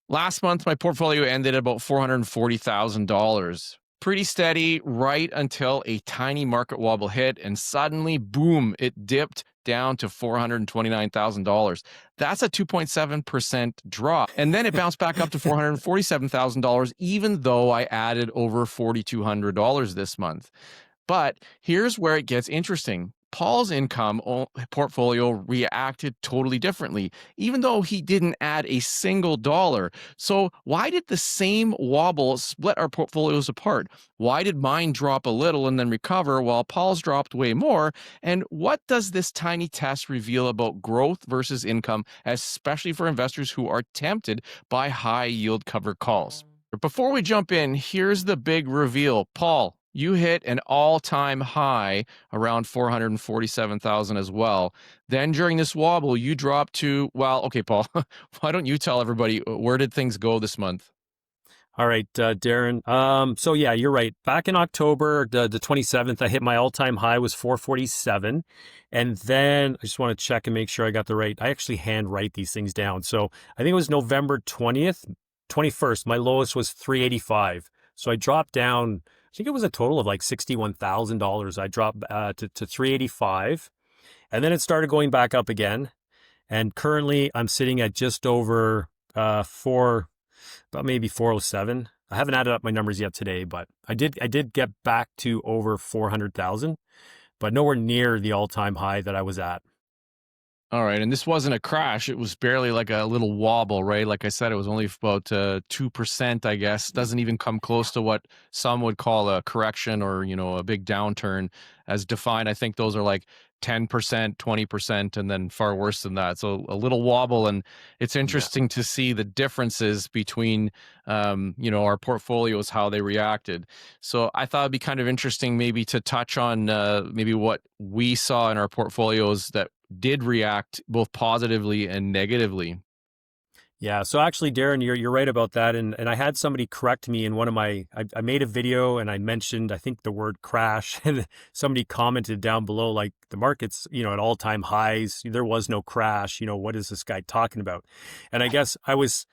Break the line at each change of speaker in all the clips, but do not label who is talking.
Last month, my portfolio ended at about $440,000. Pretty steady right until a tiny market wobble hit, and suddenly, boom, it dipped down to $429,000. That's a 2.7% drop. And then it bounced back up to $447,000, even though I added over $4,200 this month. But here's where it gets interesting. Paul's income portfolio reacted totally differently, even though he didn't add a single dollar. So why did the same wobble split our portfolios apart? Why did mine drop a little and then recover while Paul's dropped way more? And what does this tiny test reveal about growth versus income, especially for investors who are tempted by high yield cover calls? Before we jump in, here's the big reveal. Paul, you hit an all-time high around 447,000 as well. Then during this wobble, you dropped to, well, okay, Paul, why don't you tell everybody where did things go this month?
All right, Darren. So yeah, you're right. Back in October, the 27th, I hit my all-time high was 447. And then I just want to check and make sure I got the right. I actually hand write these things down. So I think it was November 21st, my lowest was 385. So I dropped down, I think it was a total of like $61,000. I dropped to 385. And then it started going back up again. And currently I'm sitting at just over about maybe 407. I haven't added up my numbers yet today, but I did get back to over 400,000, but nowhere near the all-time high that I was at.
All right. And this wasn't a crash. It was barely like a little wobble, right? Like I said, it was only about 2%, I guess. Doesn't even come close to what some would call a correction or, a big downturn as defined. I think those are like 10%, 20%, and then far worse than that. So a little wobble. And it's interesting to see the differences between, our portfolios, how they reacted. So I thought it'd be kind of interesting maybe to touch on maybe what we saw in our portfolios that did react both positively and negatively.
Yeah. So actually, Darren, you're right about that. And I had somebody correct me in one of my, I made a video and I mentioned, I think the word crash, and somebody commented down below, like the market's, at all-time highs. There was no crash. What is this guy talking about? And I guess I was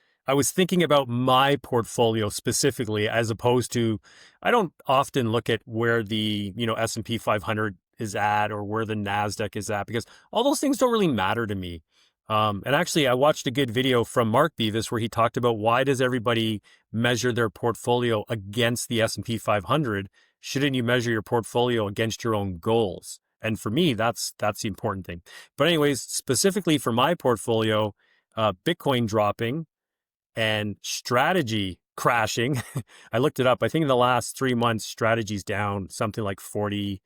thinking about my portfolio specifically, as opposed to, I don't often look at where the, S&P 500 is at or where the NASDAQ is at, because all those things don't really matter to me. And actually, I watched a good video from Mark Beavis where he talked about why does everybody measure their portfolio against the S&P 500? Shouldn't you measure your portfolio against your own goals? And for me, that's the important thing. But anyways, specifically for my portfolio, Bitcoin dropping and strategy crashing. I looked it up. I think in the last 3 months, strategy's down something like 40%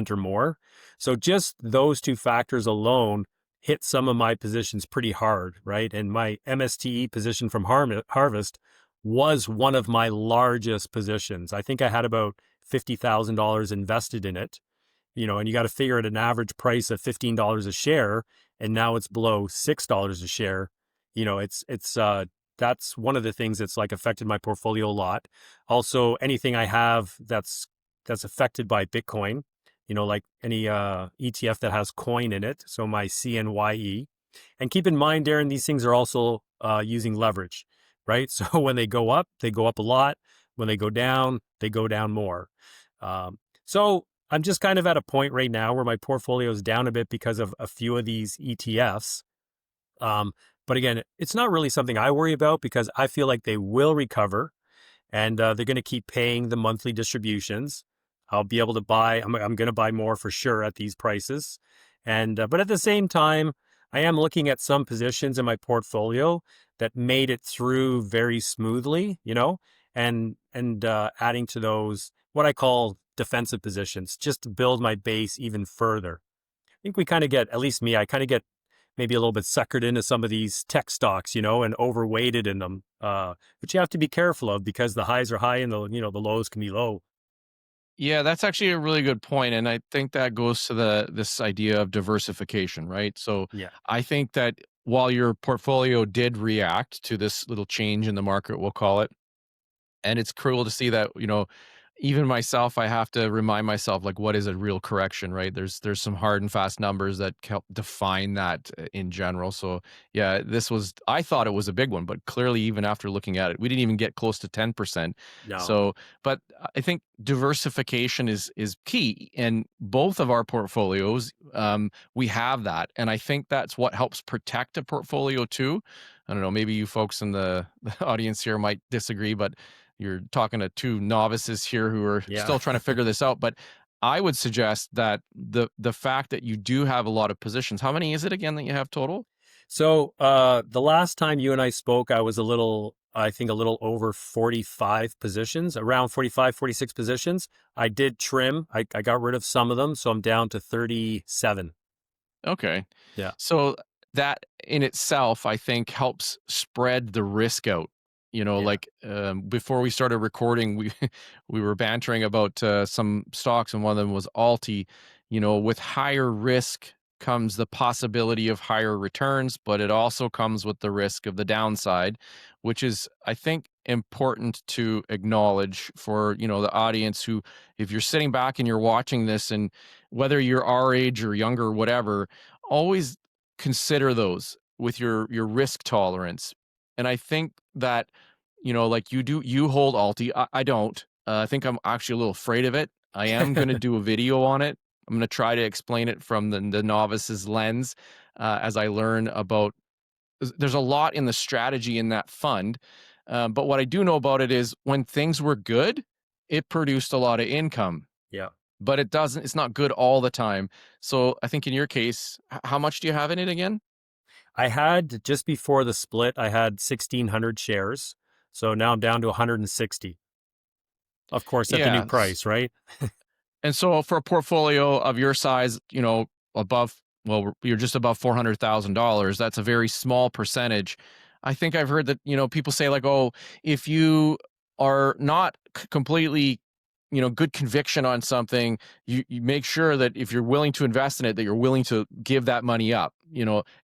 or more. So just those two factors alone hit some of my positions pretty hard, right? And my MSTE position from Harvest was one of my largest positions. I think I had about $50,000 invested in it, and you got to figure at an average price of $15 a share, and now it's below $6 a share. That's one of the things that's like affected my portfolio a lot. Also, anything I have that's affected by Bitcoin, like any ETF that has coin in it, so my CNYE. And keep in mind, Darren, these things are also using leverage, right? So when they go up a lot. When they go down more. So I'm just kind of at a point right now where my portfolio is down a bit because of a few of these ETFs. But again, it's not really something I worry about because I feel like they will recover and they're going to keep paying the monthly distributions. I'll be able to buy, I'm going to buy more for sure at these prices. And, but at the same time, I am looking at some positions in my portfolio that made it through very smoothly, and adding to those, what I call defensive positions, just to build my base even further. I think we kind of get, at least me, I kind of get maybe a little bit suckered into some of these tech stocks, and overweighted in them, which you have to be careful of because the highs are high and the lows can be low.
Yeah, that's actually a really good point, and I think that goes to this idea of diversification, right? So
Yeah.
I think that while your portfolio did react to this little change in the market, we'll call it, and it's cruel to see that, even myself, I have to remind myself, like, what is a real correction, right? There's some hard and fast numbers that help define that in general. So yeah, I thought it was a big one, but clearly, even after looking at it, we didn't even get close to 10%.
No.
So, but I think diversification is key, and both of our portfolios, we have that, and I think that's what helps protect a portfolio too. I don't know, maybe you folks in the audience here might disagree, but you're talking to two novices here who are
Yeah.
still trying to figure this out. But I would suggest that the fact that you do have a lot of positions, how many is it again that you have total?
So the last time you and I spoke, I think a little over 45 positions, around 45, 46 positions. I did trim. I got rid of some of them. So I'm down to 37.
Okay.
Yeah.
So that in itself, I think, helps spread the risk out.
Yeah.
Like before we started recording, we we were bantering about some stocks, and one of them was Alti. With higher risk comes the possibility of higher returns, but it also comes with the risk of the downside, which is, I think, important to acknowledge for the audience who, if you're sitting back and you're watching this, and whether you're our age or younger, whatever, always consider those with your risk tolerance. And I think that, like you hold Alti. I don't. I think I'm actually a little afraid of it. I am going to do a video on it. I'm going to try to explain it from the novice's lens, as I learn about. There's a lot in the strategy in that fund, but what I do know about it is when things were good, it produced a lot of income,
Yeah.
but it's not good all the time. So I think in your case, how much do you have in it again?
I had just before the split, I had 1,600 shares. So now I'm down to 160. Of course, at the new
Yeah.
price, right?
And so for a portfolio of your size, above, well, you're just above $400,000. That's a very small percentage. I think I've heard that, people say like, oh, if you are not completely, good conviction on something, you make sure that if you're willing to invest in it, that you're willing to give that money up.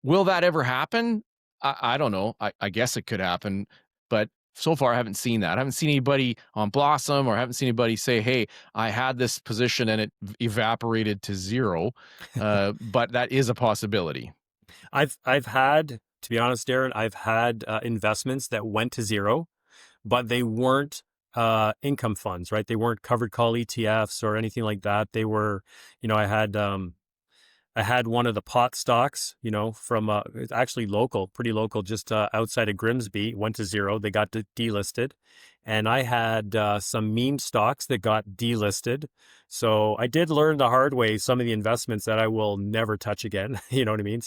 Will that ever happen? I don't know. I guess it could happen, but so far I haven't seen that. I haven't seen anybody on Blossom, or I haven't seen anybody say, hey, I had this position and it evaporated to zero. But that is a possibility.
I've had, to be honest, Darren, I've had investments that went to zero, but they weren't income funds, right? They weren't covered call ETFs or anything like that. They were, I had one of the pot stocks, from it's actually local, pretty local, just outside of Grimsby, went to zero. They got delisted. And I had some meme stocks that got delisted. So I did learn the hard way some of the investments that I will never touch again. You know what I mean?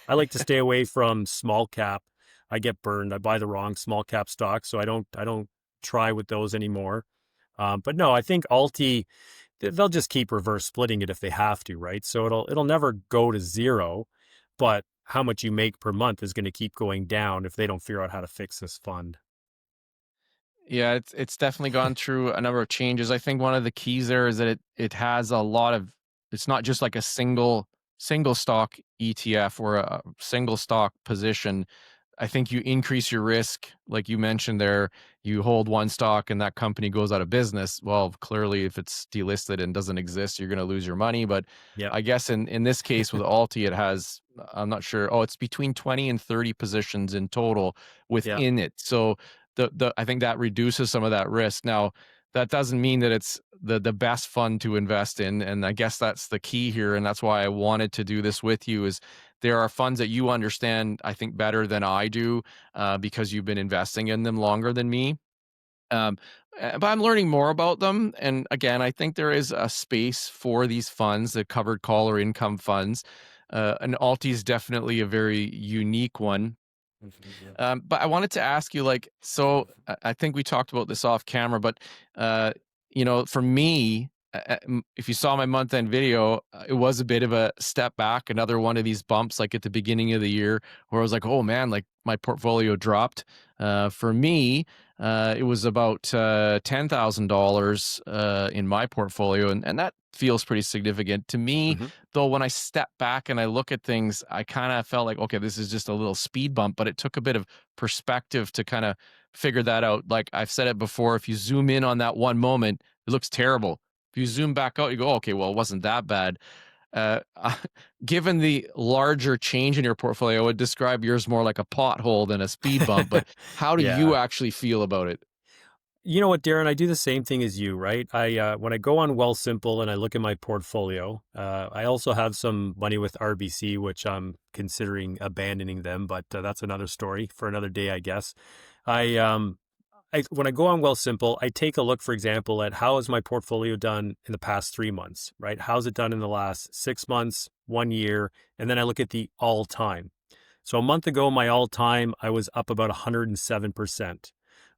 I like to stay away from small cap. I get burned. I buy the wrong small cap stocks, so I don't try with those anymore. But no, I think Alti, they'll just keep reverse splitting it if they have to, right? So it'll never go to zero, but how much you make per month is going to keep going down if they don't figure out how to fix this fund.
Yeah, it's definitely gone through a number of changes. I think one of the keys there is that it has a lot of. It's not just like a single stock ETF or a single stock position. I think you increase your risk, like you mentioned there. You hold one stock and that company goes out of business. Well, clearly, if it's delisted and doesn't exist, you're going to lose your money. But
Yep.
I guess in this case with Alti, it has, I'm not sure. Oh, it's between 20 and 30 positions in total
Yeah.
within it. So the I think that reduces some of that risk. Now, that doesn't mean that it's the best fund to invest in, and I guess that's the key here, and that's why I wanted to do this with you. Is there are funds that you understand, I think, better than I do, because you've been investing in them longer than me. Um, but I'm learning more about them, and again, I think there is a space for these funds, the covered call or income funds. And Alti is definitely a very unique one.
Yeah.
But I wanted to ask you, like, so I think we talked about this off camera, but uh, for me, if you saw my month end video, it was a bit of a step back, another one of these bumps, like at the beginning of the year, where I was like, oh man, like my portfolio dropped. For me, it was about $10,000 in my portfolio, and that feels pretty significant to me.
Hmm.
Though when I step back and I look at things, I kind of felt like, okay, this is just a little speed bump, but it took a bit of perspective to kind of figure that out. Like I've said it before, if you zoom in on that one moment, it looks terrible. If you zoom back out, you go, okay, well, it wasn't that bad. Uh, Given the larger change in your portfolio, I would describe yours more like a pothole than a speed bump. But how do you
Yeah.
actually feel about it?
You know what, Darren? I do the same thing as you, right? When I go on Wealthsimple and I look at my portfolio, I also have some money with RBC, which I'm considering abandoning them, but that's another story for another day, I guess. I when I go on Wealthsimple, I take a look, for example, at how has my portfolio done in the past 3 months, right? How's it done in the last 6 months, 1 year, and then I look at the all time. So a month ago, my all time, I was up about 107%,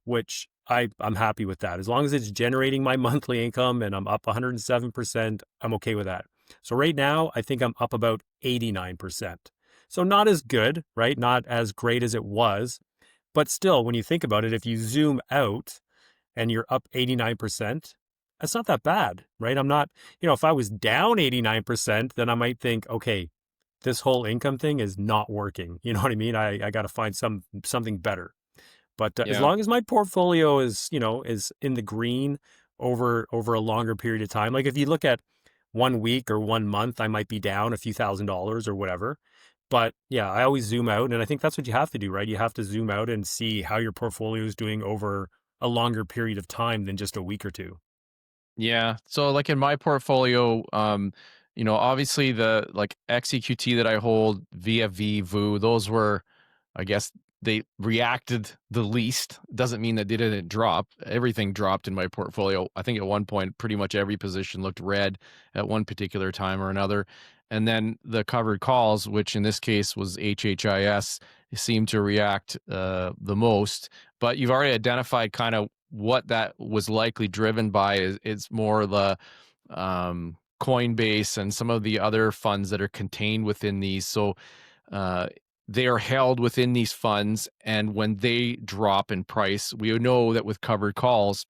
which I'm happy with that. As long as it's generating my monthly income and I'm up 107%, I'm okay with that. So right now, I think I'm up about 89%. So not as good, right? Not as great as it was. But still, when you think about it, if you zoom out and you're up 89%, that's not that bad, right? I'm not, if I was down 89%, then I might think, okay, this whole income thing is not working. You know what I mean? I got to find something better. But as
Yeah.
long as my portfolio is in the green over a longer period of time, like if you look at 1 week or 1 month, I might be down a few $1,000s or whatever. But yeah, I always zoom out, and I think that's what you have to do, right? You have to zoom out and see how your portfolio is doing over a longer period of time than just a week or two.
Yeah. So like in my portfolio, obviously the like XEQT that I hold, VFV, VU, those were, I guess they reacted the least. Doesn't mean that they didn't drop. Everything dropped in my portfolio. I think at one point, pretty much every position looked red at one particular time or another. And then the covered calls, which in this case was HHIS, seemed to react the most. But you've already identified kind of what that was likely driven by is more the Coinbase and some of the other funds that are contained within these. So uh, they are held within these funds, and when they drop in price, we know that with covered calls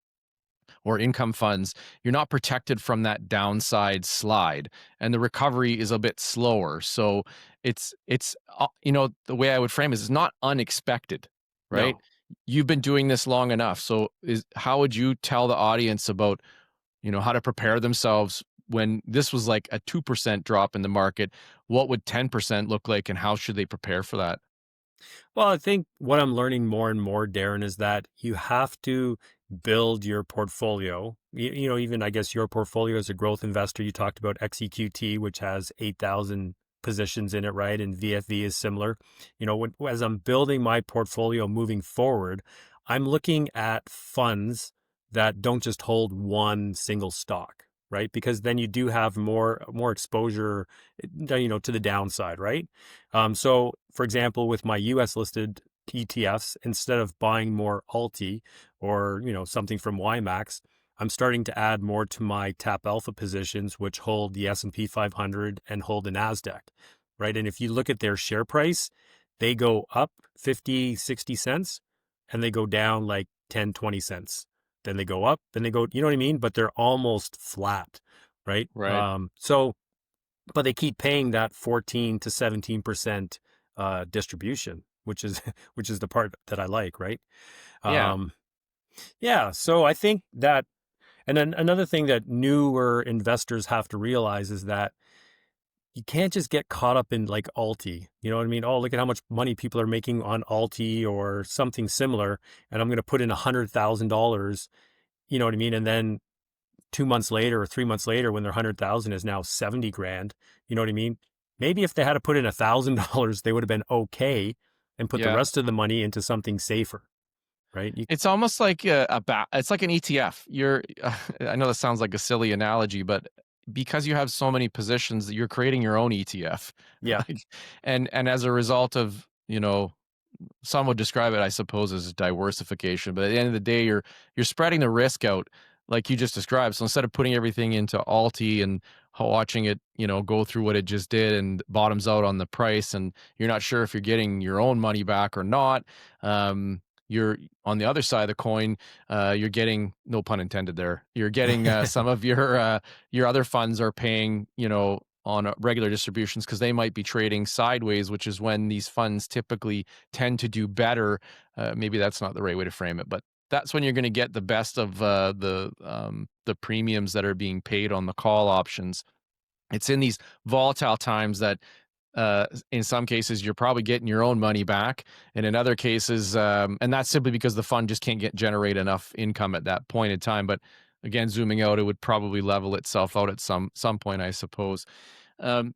or income funds, you're not protected from that downside slide, and the recovery is a bit slower. So it's the way I would frame it is it's not unexpected, right?
No.
You've been doing this long enough. So is how would you tell the audience about, how to prepare themselves when this was like a 2% drop in the market? What would 10% look like, and how should they prepare for that?
Well, I think what I'm learning more and more, Darren, is that you have to build your portfolio. Even I guess your portfolio as a growth investor, you talked about XEQT, which has 8,000 positions in it, right? And VFV is similar. As I'm building my portfolio moving forward, I'm looking at funds that don't just hold one single stock, right? Because then you do have more exposure, to the downside, right? So, for example, with my U.S. listed ETFs, instead of buying more Alti or something from YieldMax, I'm starting to add more to my Tap Alpha positions, which hold the S&P 500 and hold the Nasdaq, right? And if you look at their share price, they go up 50, 60 cents, and they go down like 10, 20 cents. Then they go up, then they go, you know what I mean? But they're almost flat, right?
Right.
But they keep paying that 14 to 17% distribution, which is which is the part that I like, right?
Yeah.
Um, yeah, so I think that, and then another thing that newer investors have to realize is that you can't just get caught up in like Alti. You know what I mean? Oh, look at how much money people are making on Alti or something similar, and I'm going to put in $100,000. You know what I mean? And then 2 months later or 3 months later, when their 100,000 is now 70 grand, you know what I mean? Maybe if they had to put in $1,000, they would have been okay and put the
Yeah.
rest of the money into something safer, right?
It's almost like it's like an ETF. I know that sounds like a silly analogy, but because you have so many positions, you're creating your own ETF.
Yeah,
Like, and as a result of, some would describe it, I suppose, as diversification. But at the end of the day, you're spreading the risk out, like you just described. So instead of putting everything into Alti and watching it, go through what it just did and bottoms out on the price, and you're not sure if you're getting your own money back or not. You're on the other side of the coin. You're getting, no pun intended there. You're getting some of your other funds are paying, on regular distributions because they might be trading sideways, which is when these funds typically tend to do better. Maybe that's not the right way to frame it, but that's when you're going to get the best of the premiums that are being paid on the call options. It's in these volatile times that in some cases you're probably getting your own money back, and in other cases, and that's simply because the fund just can't generate enough income at that point in time. But again, zooming out, it would probably level itself out at some point, I suppose. Um,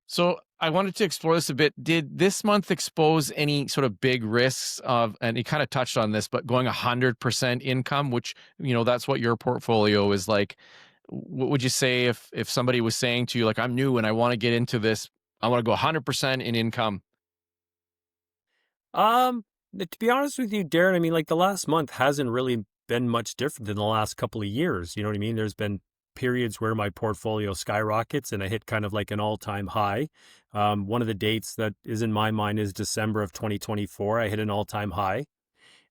so I wanted to explore this a bit. Did this month expose any sort of big risks of, and you kind of touched on this, but going 100% income, which, that's what your portfolio is like. What would you say if somebody was saying to you, like, I'm new and I want to get into this, I want to go 100% in income?
Um, to be honest with you, Darren, I mean, like the last month hasn't really been much different than the last couple of years. You know what I mean? There's been periods where my portfolio skyrockets and I hit kind of like an all-time high. One of the dates that is in my mind is December of 2024. I hit an all-time high.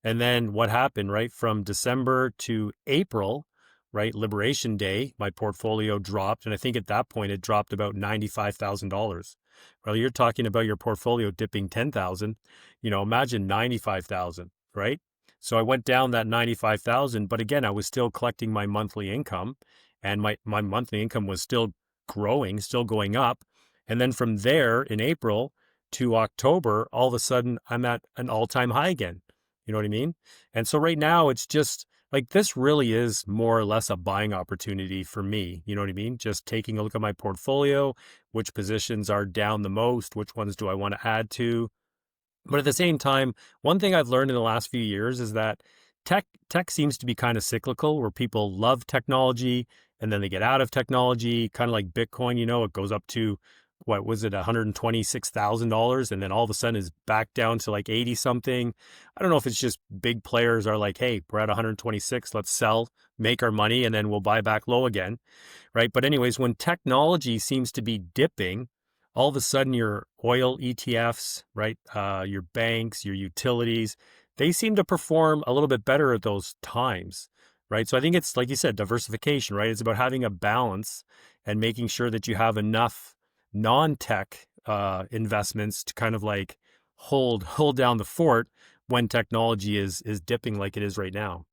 And then what happened, right? From December to April, right? Liberation Day, my portfolio dropped. And I think at that point it dropped about $95,000. Well, you're talking about your portfolio dipping 10,000, imagine 95,000, right? So I went down that 95,000, but again, I was still collecting my monthly income, and my monthly income was still growing, still going up. And then from there in April to October, all of a sudden I'm at an all-time high again. You know what I mean? And so right now it's just like, this really is more or less a buying opportunity for me. You know what I mean? Just taking a look at my portfolio, which positions are down the most, which ones do I want to add to? But at the same time, one thing I've learned in the last few years is that tech seems to be kind of cyclical, where people love technology and then they get out of technology, kind of like Bitcoin. It goes up to, what was it, $126,000, and then all of a sudden is back down to like 80 something. I don't know if it's just big players are like, hey, we're at 126, let's sell, make our money, and then we'll buy back low again, right? But anyways, when technology seems to be dipping, all of a sudden your oil ETFs, right? Your banks, your utilities, they seem to perform a little bit better at those times, right? So I think it's, like you said, diversification, right? It's about having a balance and making sure that you have enough non-tech investments to kind of like hold down the fort when technology is dipping like it is right now.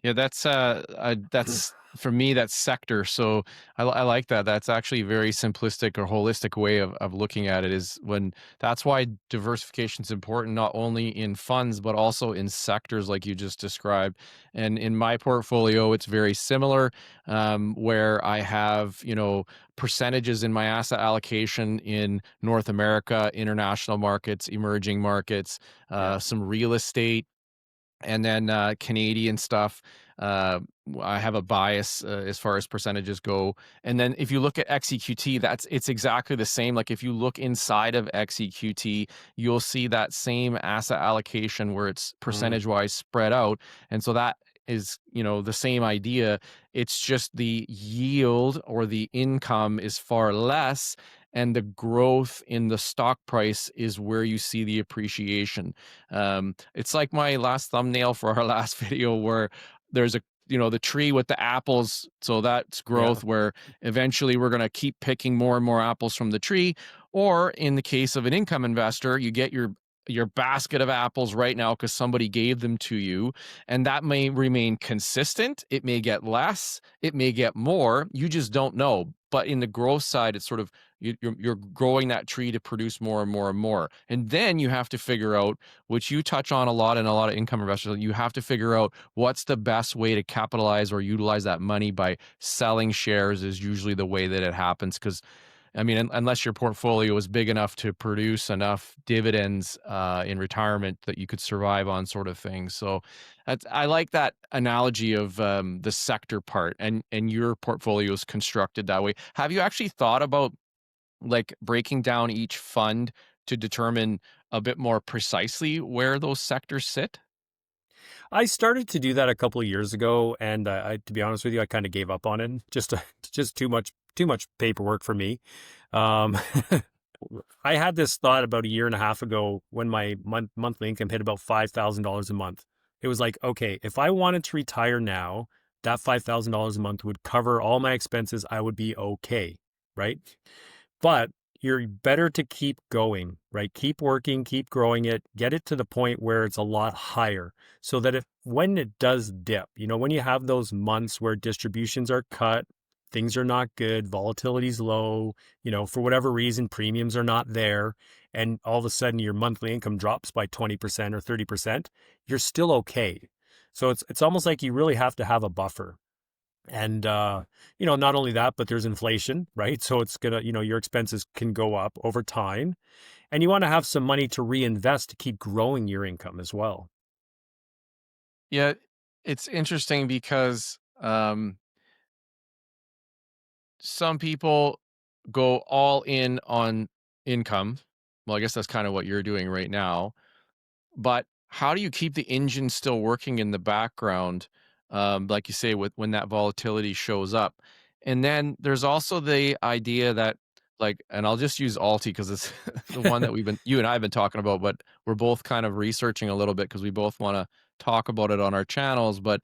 Yeah, that's for me, that's sector. So I like that. That's actually a very simplistic or holistic way of looking at it. Is when that's why diversification is important, not only in funds but also in sectors like you just described. And in my portfolio, it's very similar, where I have percentages in my asset allocation in North America, international markets, emerging markets,
Yeah.
some real estate, and then Canadian stuff. Uh, I have a bias as far as percentages go. And then if you look at XEQT, it's exactly the same. Like if you look inside of XEQT, you'll see that same asset allocation where it's
Mm.
percentage wise spread out. And so that is, the same idea. It's just the yield or the income is far less, and the growth in the stock price is where you see the appreciation. It's like my last thumbnail for our last video, where there's the tree with the apples. So that's
Yeah.
growth, where eventually we're going to keep picking more and more apples from the tree. Or in the case of an income investor, you get your basket of apples right now because somebody gave them to you, and that may remain consistent. It may get less, it may get more, you just don't know. But in the growth side, it's sort of you're growing that tree to produce more and more and more. And then you have to figure out, which you touch on a lot in a lot of income investors, you have to figure out what's the best way to capitalize or utilize that money. By selling shares is usually the way that it happens, because I mean, unless your portfolio is big enough to produce enough dividends in retirement that you could survive on, sort of thing. So I like that analogy of the sector part, and your portfolio is constructed that way. Have you actually thought about like breaking down each fund to determine a bit more precisely where those sectors sit?
I started to do that a couple of years ago, and to be honest with you, I kind of gave up on it. Just too much paperwork for me. Um, I had this thought about a year and a half ago when my monthly income hit about $5,000 a month. It was like, okay, if I wanted to retire now, that $5,000 a month would cover all my expenses. I would be okay, right? But you're better to keep going, right? Keep working, keep growing it, get it to the point where it's a lot higher so that if when it does dip, when you have those months where distributions are cut, things are not good, volatility's low, for whatever reason, premiums are not there, and all of a sudden your monthly income drops by 20% or 30%, you're still okay. So it's almost like you really have to have a buffer. And, not only that, but there's inflation, right? So it's gonna, your expenses can go up over time, and you want to have some money to reinvest to keep growing your income as well.
Yeah, it's interesting because some people go all in on income. Well, I guess that's kind of what you're doing right now. But how do you keep the engine still working in the background, like you say, with when that volatility shows up? And then there's also the idea that, like, and I'll just use Alti because it's the one that you and I have been talking about, but we're both kind of researching a little bit because we both want to talk about it on our channels. But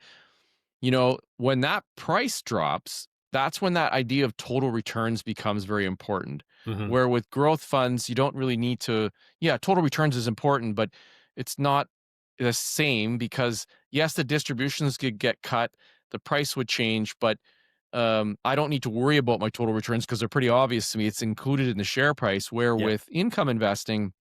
when that price drops, that's when that idea of total returns becomes very important.
Hmm.
Where with growth funds, you don't really need to, yeah, total returns is important, but it's not the same because, yes, the distributions could get cut, the price would change, but I don't need to worry about my total returns because they're pretty obvious to me. It's included in the share price. Where
Yeah.
with income investing,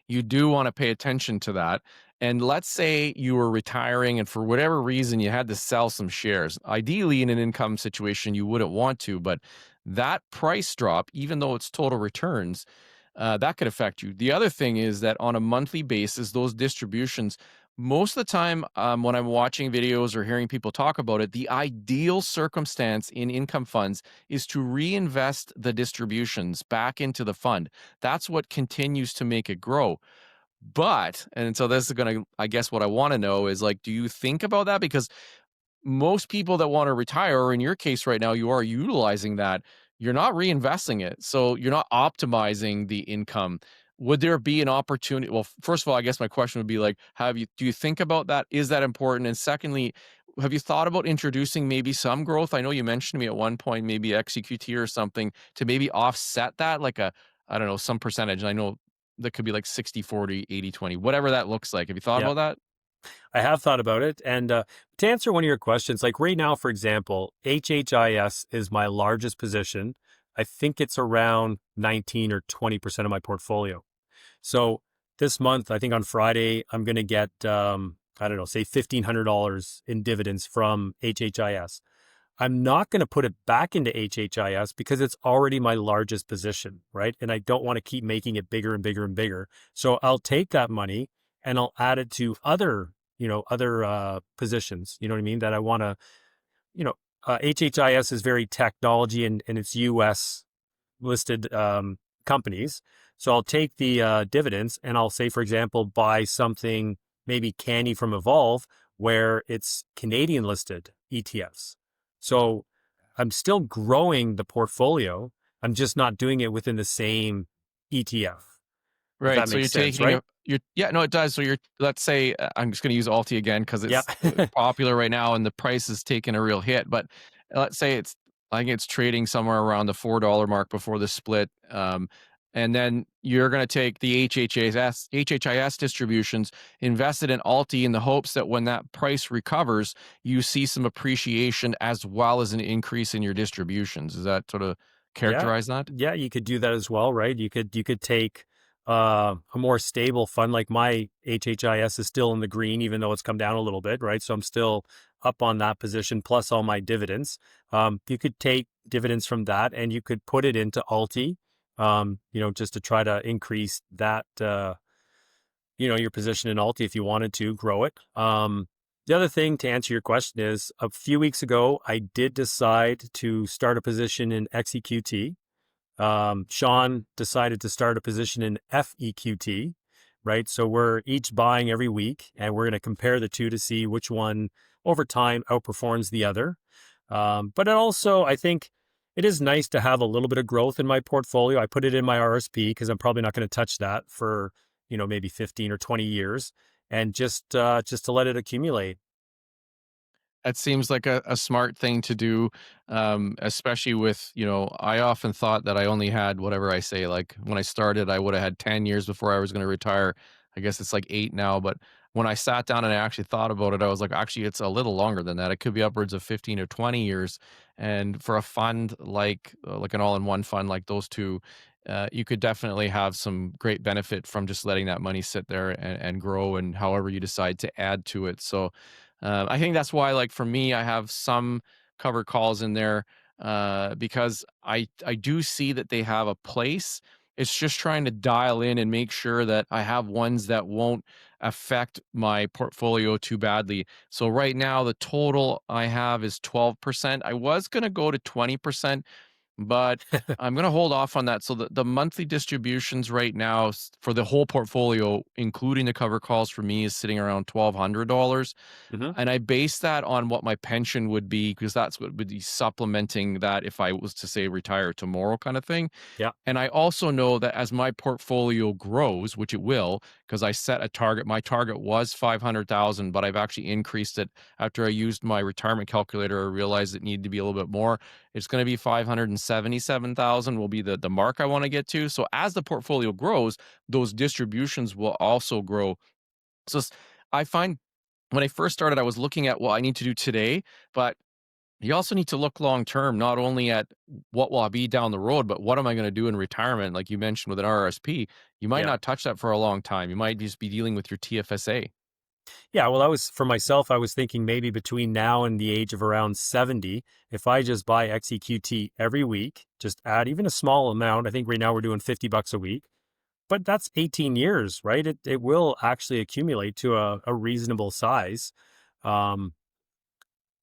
you do want to pay attention to that. And let's say you were retiring and for whatever reason you had to sell some shares. Ideally, in an income situation, you wouldn't want to, but that price drop, even though it's total returns, that could affect you. The other thing is that on a monthly basis, those distributions, most of the time, when I'm watching videos or hearing people talk about it, the ideal circumstance in income funds is to reinvest the distributions back into the fund. That's what continues to make it grow. But, and so this is going to, I guess what I want to know is like, do you think about that? Because most people that want to retire, or in your case right now, you are utilizing that. You're not reinvesting it. So you're not optimizing the income. Would there be an opportunity? Well, first of all, I guess my question would be like, do you think about that? Is that important? And secondly, have you thought about introducing maybe some growth? I know you mentioned to me at one point, maybe XEQT or something to maybe offset that, like I don't know, some percentage. I know that could be like 60/40, 80/20, whatever that looks like. Have you thought
Yeah.
about that?
I have thought about it. And to answer one of your questions, like right now, for example, HHIS is my largest position. I think it's around 19 or 20% of my portfolio. So this month, I think on Friday, I'm going to get, I don't know, say $1,500 in dividends from HHIS. I'm not going to put it back into HHIS because it's already my largest position, right? And I don't want to keep making it bigger and bigger and bigger. So I'll take that money and I'll add it to other positions, you know what I mean? That I want to, HHIS is very technology and it's US listed companies. So I'll take the dividends and I'll say, for example, buy something, maybe Canny from Evolve, where it's Canadian listed ETFs. So I'm still growing the portfolio. I'm just not doing it within the same ETF, if
Right,
that
so you're
makes sense,
taking
right?
a you're yeah, no, it does. So let's say, I'm just gonna use Alti again because
Yeah.
it's popular right now and the price is taking a real hit, but let's say I think it's trading somewhere around the $4 mark before the split, and then you're gonna take the HHIS distributions, invest it in Alti in the hopes that when that price recovers, you see some appreciation as well as an increase in your distributions. Is that sort of
Yeah,
characterize that?
yeah, you could do that as well, right? You could take a more stable fund like my HHIS is still in the green, even though it's come down a little bit, right? So I'm still up on that position plus all my dividends. You could take dividends from that and you could put it into Alti, just to try to increase that, your position in Alti if you wanted to grow it. The other thing to answer your question is a few weeks ago, I did decide to start a position in XEQT. Sean decided to start a position in FEQT, right? So we're each buying every week and we're going to compare the two to see which one over time outperforms the other. But it also, I think it is nice to have a little bit of growth in my portfolio. I put it in my RSP because I'm probably not going to touch that for, maybe 15 or 20 years and just to let it accumulate.
That seems like a smart thing to do, especially with, I often thought that I only had whatever I say, like when I started, I would have had 10 years before I was going to retire. I guess it's like 8 now. But when I sat down and I actually thought about it, I was like, actually, it's a little longer than that. It could be upwards of 15 or 20 years. And for a fund like an all in one fund like those two, you could definitely have some great benefit from just letting that money sit there and grow and however you decide to add to it. So, I think that's why, like for me, I have some covered calls in there because I do see that they have a place. It's just trying to dial in and make sure that I have ones that won't affect my portfolio too badly. So right now, the total I have is 12%. I was going to go to 20%, but I'm going to hold off on that. So the monthly distributions right now for the whole portfolio, including the cover calls for me, is sitting around $1,200.
Hmm.
And I base that on what my pension would be because that's what would be supplementing that if I was to say retire tomorrow kind of thing.
Yeah.
And I also know that as my portfolio grows, which it will, because I set a target, my target was 500,000, but I've actually increased it after I used my retirement calculator. I realized it needed to be a little bit more. It's going to be 577,000 will be the mark I want to get to. So as the portfolio grows, those distributions will also grow. So I find when I first started, I was looking at what I need to do today, but you also need to look long term, not only at what will I be down the road, but what am I going to do in retirement? Like you mentioned with an RRSP, you might
Yeah.
not touch that for a long time. You might just be dealing with your TFSA.
Yeah, well, for myself, I was thinking maybe between now and the age of around 70, if I just buy XEQT every week, just add even a small amount. I think right now we're doing $50 a week, but that's 18 years, right? It will actually accumulate to a reasonable size. Um,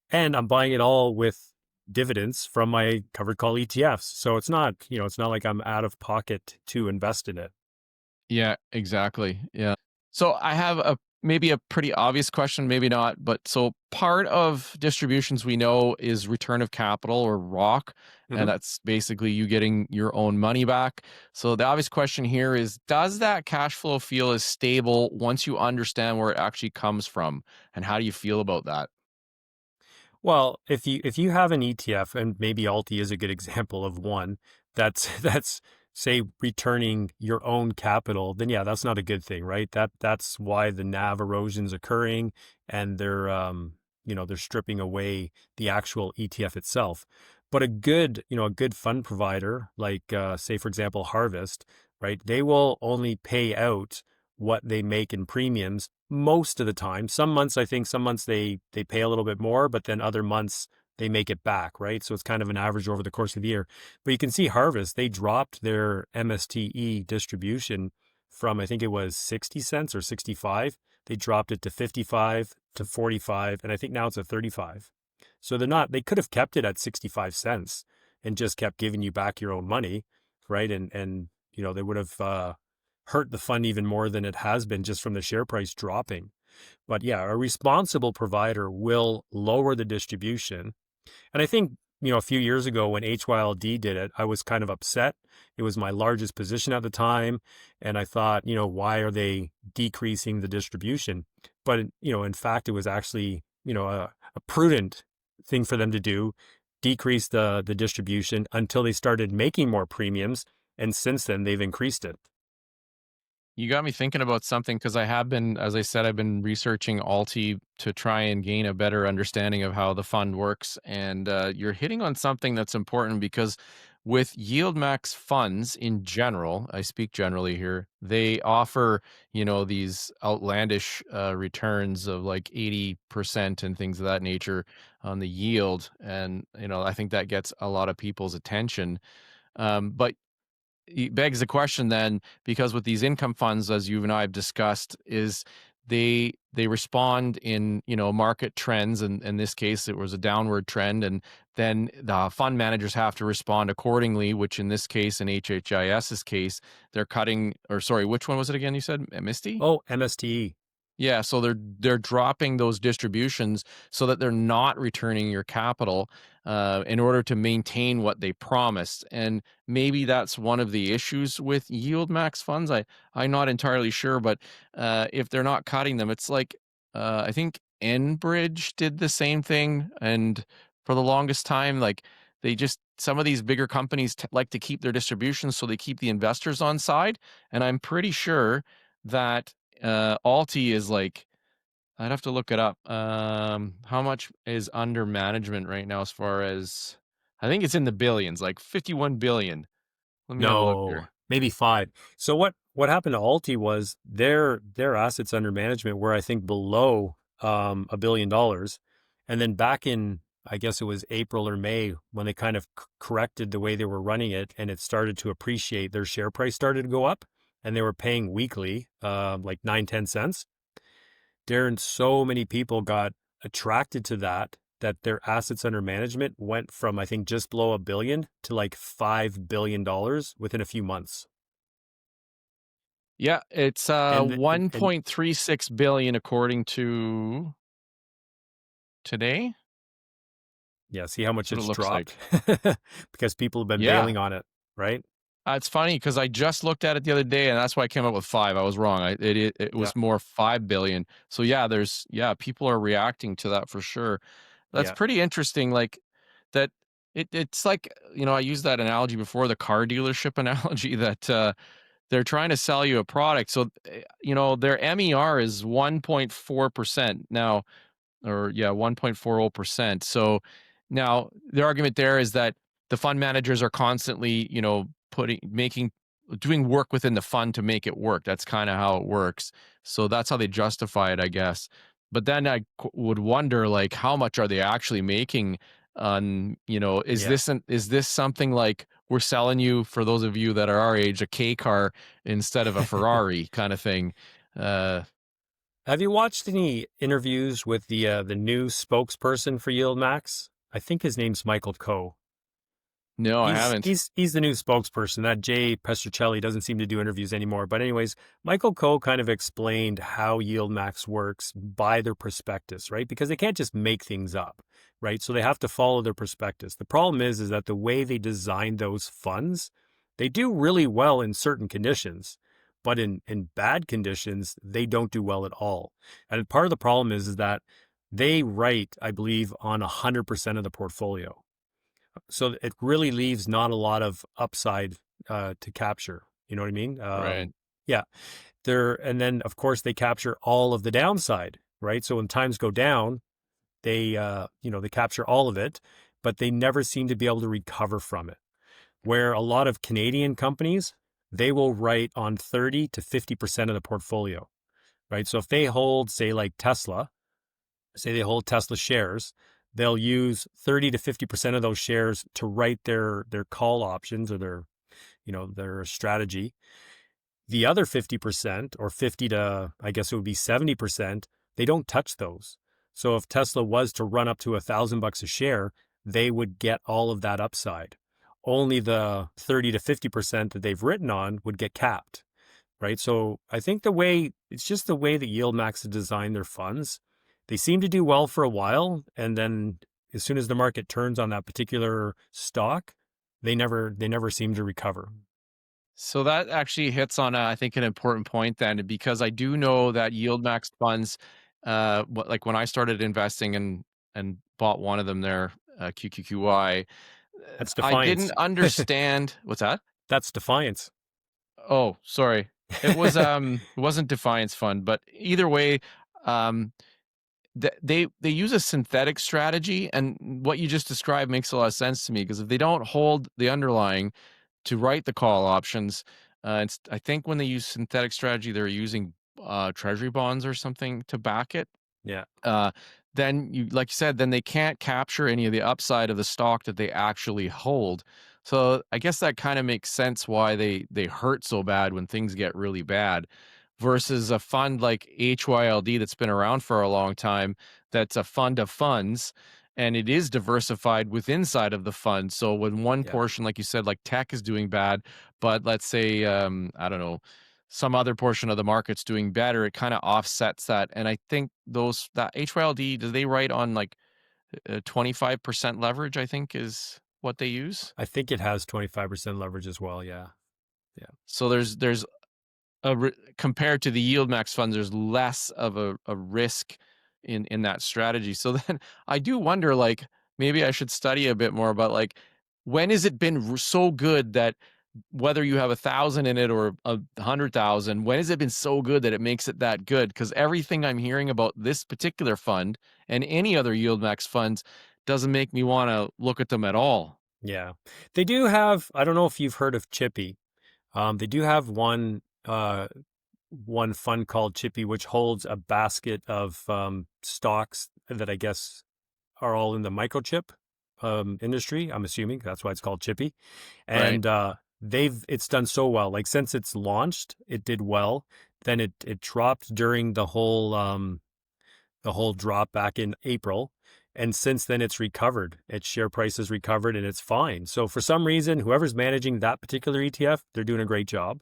and I'm buying it all with dividends from my covered call ETFs. So it's not like I'm out of pocket to invest in it.
Yeah, exactly. Yeah. So I have a maybe a pretty obvious question, maybe not, but so part of distributions we know is return of capital or ROC, and
Hmm.
that's basically you getting your own money back. So the obvious question here is, does that cash flow feel as stable once you understand where it actually comes from? And how do you feel about that?
Well, if you have an ETF, and maybe Alti is a good example of one that's that's say returning your own capital, then yeah, that's not a good thing, right? That's why the NAV erosion's occurring, and they're stripping away the actual ETF itself. But a good fund provider like say for example Harvest, right? They will only pay out what they make in premiums most of the time. Some months they pay a little bit more, but then other months they make it back, right? So it's kind of an average over the course of the year. But you can see Harvest, they dropped their MSTE distribution from I think it was 60 cents or 65. They dropped it to 55 to 45, and I think now it's at 35. So they could have kept it at 65 cents and just kept giving you back your own money, right? And they would have hurt the fund even more than it has been just from the share price dropping. But yeah, a responsible provider will lower the distribution. And I think, a few years ago when HYLD did it, I was kind of upset. It was my largest position at the time. And I thought, why are they decreasing the distribution? But, in fact, it was actually, a prudent thing for them to do, decrease the distribution until they started making more premiums. And since then, they've increased it.
You got me thinking about something because I have been, as I said, I've been researching Alti to try and gain a better understanding of how the fund works. And you're hitting on something that's important because with YieldMax funds in general, I speak generally here, they offer, these outlandish returns of like 80% and things of that nature on the yield. And, I think that gets a lot of people's attention. But it begs the question then, because with these income funds, as you and I have discussed, is they respond in market trends, and in this case it was a downward trend, and then the fund managers have to respond accordingly. Which in this case, in HHIS's case, they're cutting, or sorry, which one was it again? You said Misty?
Oh, MSTE.
Yeah, so they're dropping those distributions so that they're not returning your capital in order to maintain what they promised. And maybe that's one of the issues with yield max funds. I'm not entirely sure, but if they're not cutting them, it's like I think Enbridge did the same thing, and for the longest time, like, they just some of these bigger companies like to keep their distributions, so they keep the investors on side, and I'm pretty sure that, Alti is, like, I'd have to look it up, how much is under management right now as far as I think it's in the billions, like 51 billion. Let me have a look
No,
here.
maybe 5. So what happened to Alti was their assets under management were, I think, below $1 billion. And then back in, I guess it was April or May, when they kind of corrected the way they were running it and it started to appreciate, their share price started to go up and they were paying weekly, like 9, 10 cents. Darren, so many people got attracted to that their assets under management went from, I think, just below $1 billion to like $5 billion within a few months.
Yeah, it's,
And
1.36 billion according to today.
yeah, see how much
That's what it
it's
looks
dropped
like.
because people have been
Yeah.
bailing on it, right?
It's funny because I just looked at it the other day, and that's why I came up with 5. I was wrong. It
Yeah,
was more 5 billion. So yeah, people are reacting to that for sure. That's
yeah,
pretty interesting. Like that, it's like, I used that analogy before, the car dealership analogy that they're trying to sell you a product. So their MER is 1.4% now, or yeah, 1.40%. So now the argument there is that the fund managers are constantly, doing work within the fund to make it work. That's kind of how it works. So that's how they justify it, I guess. But then would wonder, like, how much are they actually making on,
yeah.
is this something like we're selling you, for those of you that are our age, a K car instead of a Ferrari kind of thing? Uh,
Have you watched any interviews with the new spokesperson for YieldMax? I think his name's Michael Coe.
no, I
He's
haven't.
he's he's the new spokesperson. That Jay Pestrcelli doesn't seem to do interviews anymore. But anyways, Michael Coe kind of explained how YieldMax works by their prospectus, right? Because they can't just make things up, right? So they have to follow their prospectus. The problem is that the way they design those funds, they do really well in certain conditions, but in bad conditions, they don't do well at all. And part of the problem is that they write, I believe, on 100% of the portfolio. So it really leaves not a lot of upside to capture. You know what I mean?
Right.
Yeah. And then of course they capture all of the downside, right? So when times go down, they capture all of it, but they never seem to be able to recover from it. Where a lot of Canadian companies, they will write on 30 to 50% of the portfolio, right? So if they hold, say, like Tesla, say they hold Tesla shares, they'll use 30 to 50% of those shares to write their call options or their strategy. The other 50%, or 50 to, I guess it would be 70%, they don't touch those. So if Tesla was to run up to $1,000 a share, they would get all of that upside. Only the 30 to 50% that they've written on would get capped, right? So I think it's just the way that YieldMax has designed their funds. They seem to do well for a while, and then as soon as the market turns on that particular stock, they never seem to recover.
So that actually hits on, I think, an important point then, because I do know that YieldMax funds, like when I started investing and bought one of them there, QQQY,
That's
I didn't
defiance.
understand. What's that?
That's defiance.
Oh, sorry. It wasn't Defiance Fund, but either way, um, they use a synthetic strategy, and what you just described makes a lot of sense to me, because if they don't hold the underlying to write the call options, I think when they use synthetic strategy, they're using treasury bonds or something to back it.
Yeah.
uh, then like you said, then they can't capture any of the upside of the stock that they actually hold. So I guess that kind of makes sense why they hurt so bad when things get really bad, versus a fund like HYLD that's been around for a long time, that's a fund of funds, and it is diversified with inside of the fund. So when one
Yeah.
portion, like you said, like tech is doing bad, but let's say, I don't know, some other portion of the market's doing better, it kind of offsets that. And I think that HYLD, do they write on like 25% leverage, I think is what they use.
I think it has 25% leverage as well. Yeah. Yeah.
So compared to the yield max funds, there's less of a risk in that strategy. So then I do wonder, like, maybe I should study a bit more about, like, when has it been so good that whether you have 1,000 in it or 100,000, when has it been so good that it makes it that good? Because everything I'm hearing about this particular fund and any other YieldMax funds doesn't make me want to look at them at all.
Yeah. They do have, I don't know if you've heard of Chippy. They do have one fund called Chippy, which holds a basket of stocks that I guess are all in the microchip industry. I'm assuming that's why it's called Chippy.
Right.
And it's done so well. Like since it's launched, it did well. Then it dropped during the whole drop back in April. And since then, it's recovered. Its share price has recovered and it's fine. So for some reason, whoever's managing that particular ETF, they're doing a great job.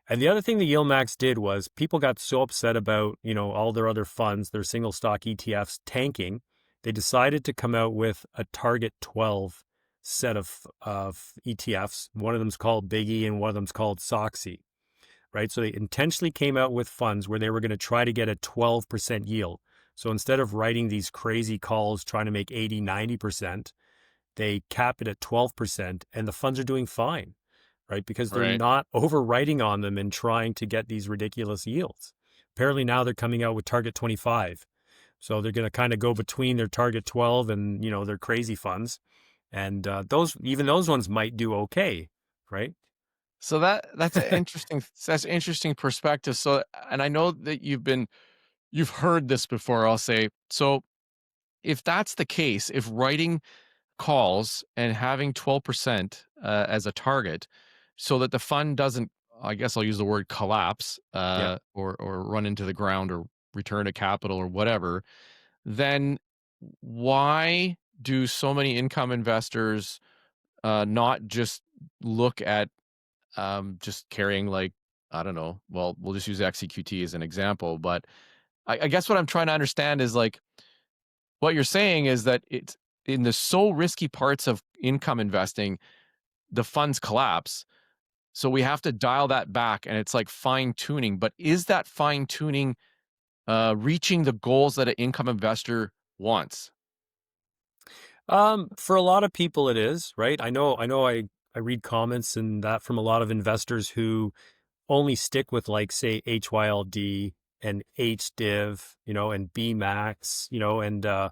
And the other thing the YieldMax did was people got so upset about, all their other funds, their single stock ETFs tanking. They decided to come out with a target 12 set of ETFs. One of them's called Biggie and one of them's called Soxy, right? So they intentionally came out with funds where they were going to try to get a 12% yield. So instead of writing these crazy calls trying to make 80, 90%, they cap it at 12% and the funds are doing fine, right? Because they're
Right.
not overwriting on them and trying to get these ridiculous yields. Apparently now they're coming out with target 25. So they're going to kind of go between their target 12 and, their crazy funds. And those ones might do okay, right?
So that's an interesting perspective. So, and I know that you've heard this before, I'll say. So if that's the case, if writing calls and having 12% as a target so that the fund doesn't, I guess I'll use the word collapse,
Yeah.
or run into the ground or return to capital or whatever, then why do so many income investors not just look at just carrying, like, I don't know, well, we'll just use XEQT as an example, but I guess what I'm trying to understand is, like, what you're saying is that it's in the so risky parts of income investing, the funds collapse. So we have to dial that back and it's like fine tuning. But is that fine tuning reaching the goals that an income investor wants?
For a lot of people it is, right? I read comments and that from a lot of investors who only stick with like say HYLD and HDIV, and BMAX, and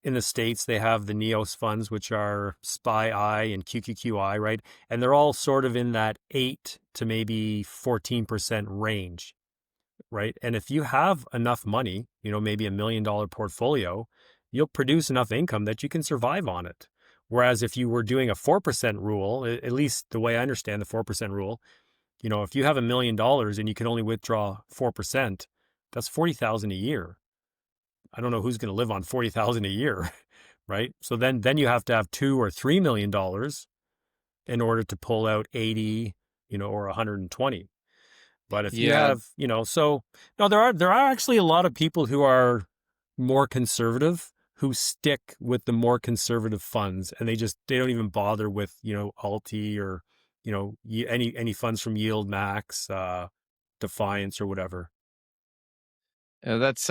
in the States they have the NEOS funds, which are SPY-I and QQQI, right? And they're all sort of in that 8 to maybe 14% range, right? And if you have enough money, maybe $1 million portfolio, you'll produce enough income that you can survive on it. Whereas if you were doing a 4% rule, at least the way I understand the 4% rule, if you have $1 million and you can only withdraw 4%, that's 40,000 a year. I don't know who's going to live on 40,000 a year, right? So then you have to have $2 or $3 million in order to pull out 80, or 120. But if you
Yeah.
have, so no, there are actually a lot of people who are more conservative who stick with the more conservative funds and they don't even bother with, Alti or, any funds from YieldMax, Defiance or whatever.
That's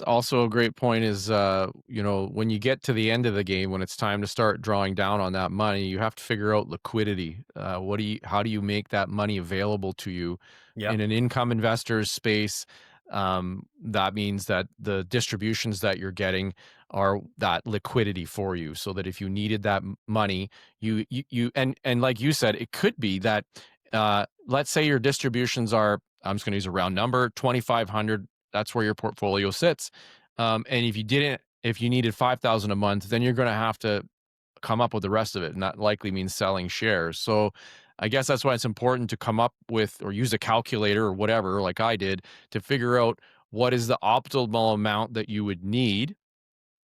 also a great point is, when you get to the end of the game, when it's time to start drawing down on that money, you have to figure out liquidity. How do you make that money available to you
Yeah.
in an income investor's space? That means that the distributions that you're getting are that liquidity for you, so that if you needed that money, and like you said, it could be that, let's say your distributions are, I'm just going to use a round number, 2,500. That's where your portfolio sits. And if you needed 5,000 a month, then you're going to have to come up with the rest of it. And that likely means selling shares. So I guess that's why it's important to come up with or use a calculator or whatever, like I did, to figure out what is the optimal amount that you would need.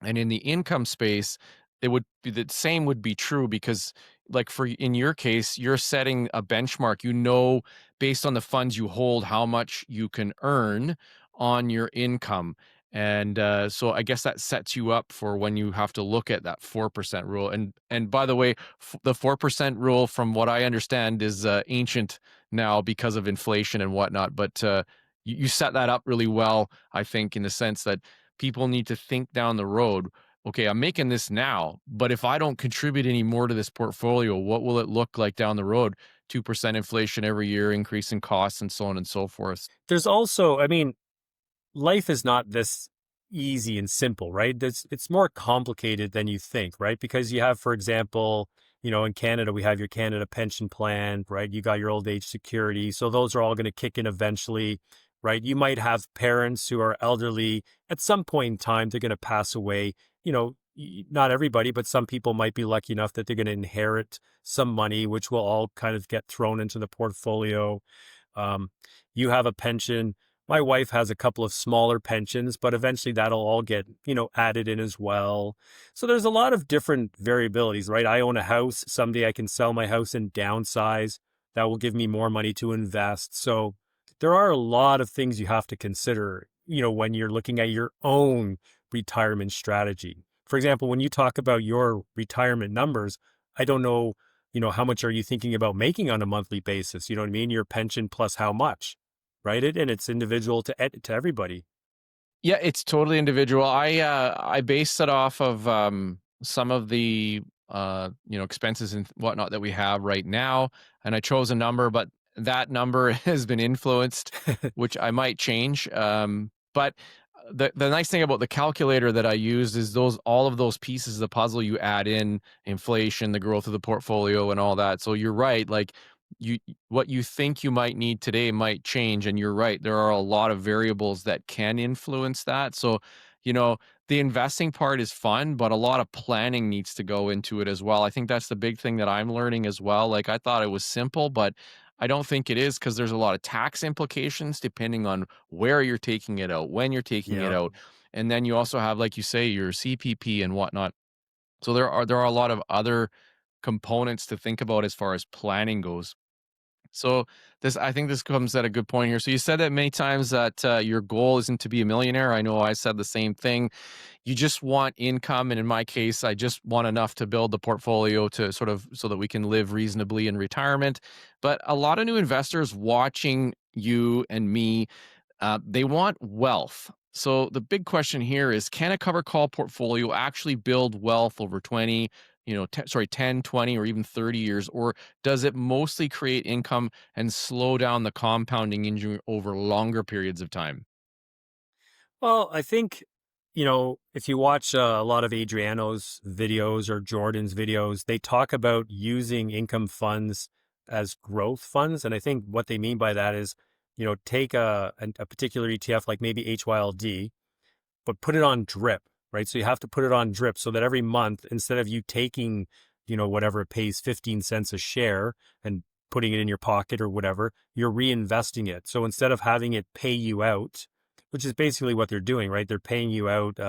And in the income space, it would be the same would be true because, like, for in your case, you're setting a benchmark. Based on the funds you hold, how much you can earn on your income. And so I guess that sets you up for when you have to look at that 4% rule. And by the way, the 4% rule, from what I understand, is ancient now because of inflation and whatnot. But you set that up really well, I think, in the sense that people need to think down the road. Okay, I'm making this now, but if I don't contribute any more to this portfolio, what will it look like down the road? 2% inflation every year, increase in costs, and so on and so forth.
There's also, I mean, life is not this easy and simple, right? It's more complicated than you think, right? Because you have, for example, in Canada, we have your Canada pension plan, right? You got your old age security. So those are all going to kick in eventually, right? You might have parents who are elderly. At some point in time, they're going to pass away. Not everybody, but some people might be lucky enough that they're going to inherit some money, which will all kind of get thrown into the portfolio. Um, you have a pension. My wife has a couple of smaller pensions, but eventually that'll all get, added in as well. So there's a lot of different variabilities, right? I own a house. Someday I can sell my house and downsize. That will give me more money to invest. So there are a lot of things you have to consider, when you're looking at your own retirement strategy. For example, when you talk about your retirement numbers, I don't know, how much are you thinking about making on a monthly basis? You know what I mean? Your pension plus how much, right? And it's individual to everybody.
Yeah, it's totally individual. I base it off of some of the expenses and whatnot that we have right now, and I chose a number, but that number has been influenced, which I might change. But the nice thing about the calculator that I use is all of those pieces of the puzzle you add in inflation, the growth of the portfolio, and all that. So you're right, like you what you think you might need today might change, and you're right, there are a lot of variables that can influence that. So you know the investing part is fun, but a lot of planning needs to go into it as well. I think that's the big thing that I'm learning as well. Like, I thought it was simple, but I don't think it is, because there's a lot of tax implications depending on where you're taking it out, when you're taking it
Yeah.
out, and then you also have, like you say, your CPP and whatnot. So there are a lot of other components to think about as far as planning goes. So I think this comes at a good point here. So you said that many times that your goal isn't to be a millionaire. I know I said the same thing. You just want income, and in my case, I just want enough to build the portfolio to sort of so that we can live reasonably in retirement. But a lot of new investors watching you and me, they want wealth. So the big question here is, can a cover call portfolio actually build wealth over 20, 10, 20, or even 30 years? Or does it mostly create income and slow down the compounding injury over longer periods of time?
Well, I think, if you watch a lot of Adriano's videos or Jordan's videos, they talk about using income funds as growth funds. And I think what they mean by that is, take a particular ETF, like maybe HYLD, but put it on drip, right? So you have to put it on drip so that every month, instead of you taking, whatever it pays 15 cents a share and putting it in your pocket or whatever, you're reinvesting it. So instead of having it pay you out, which is basically what they're doing, right? They're paying you out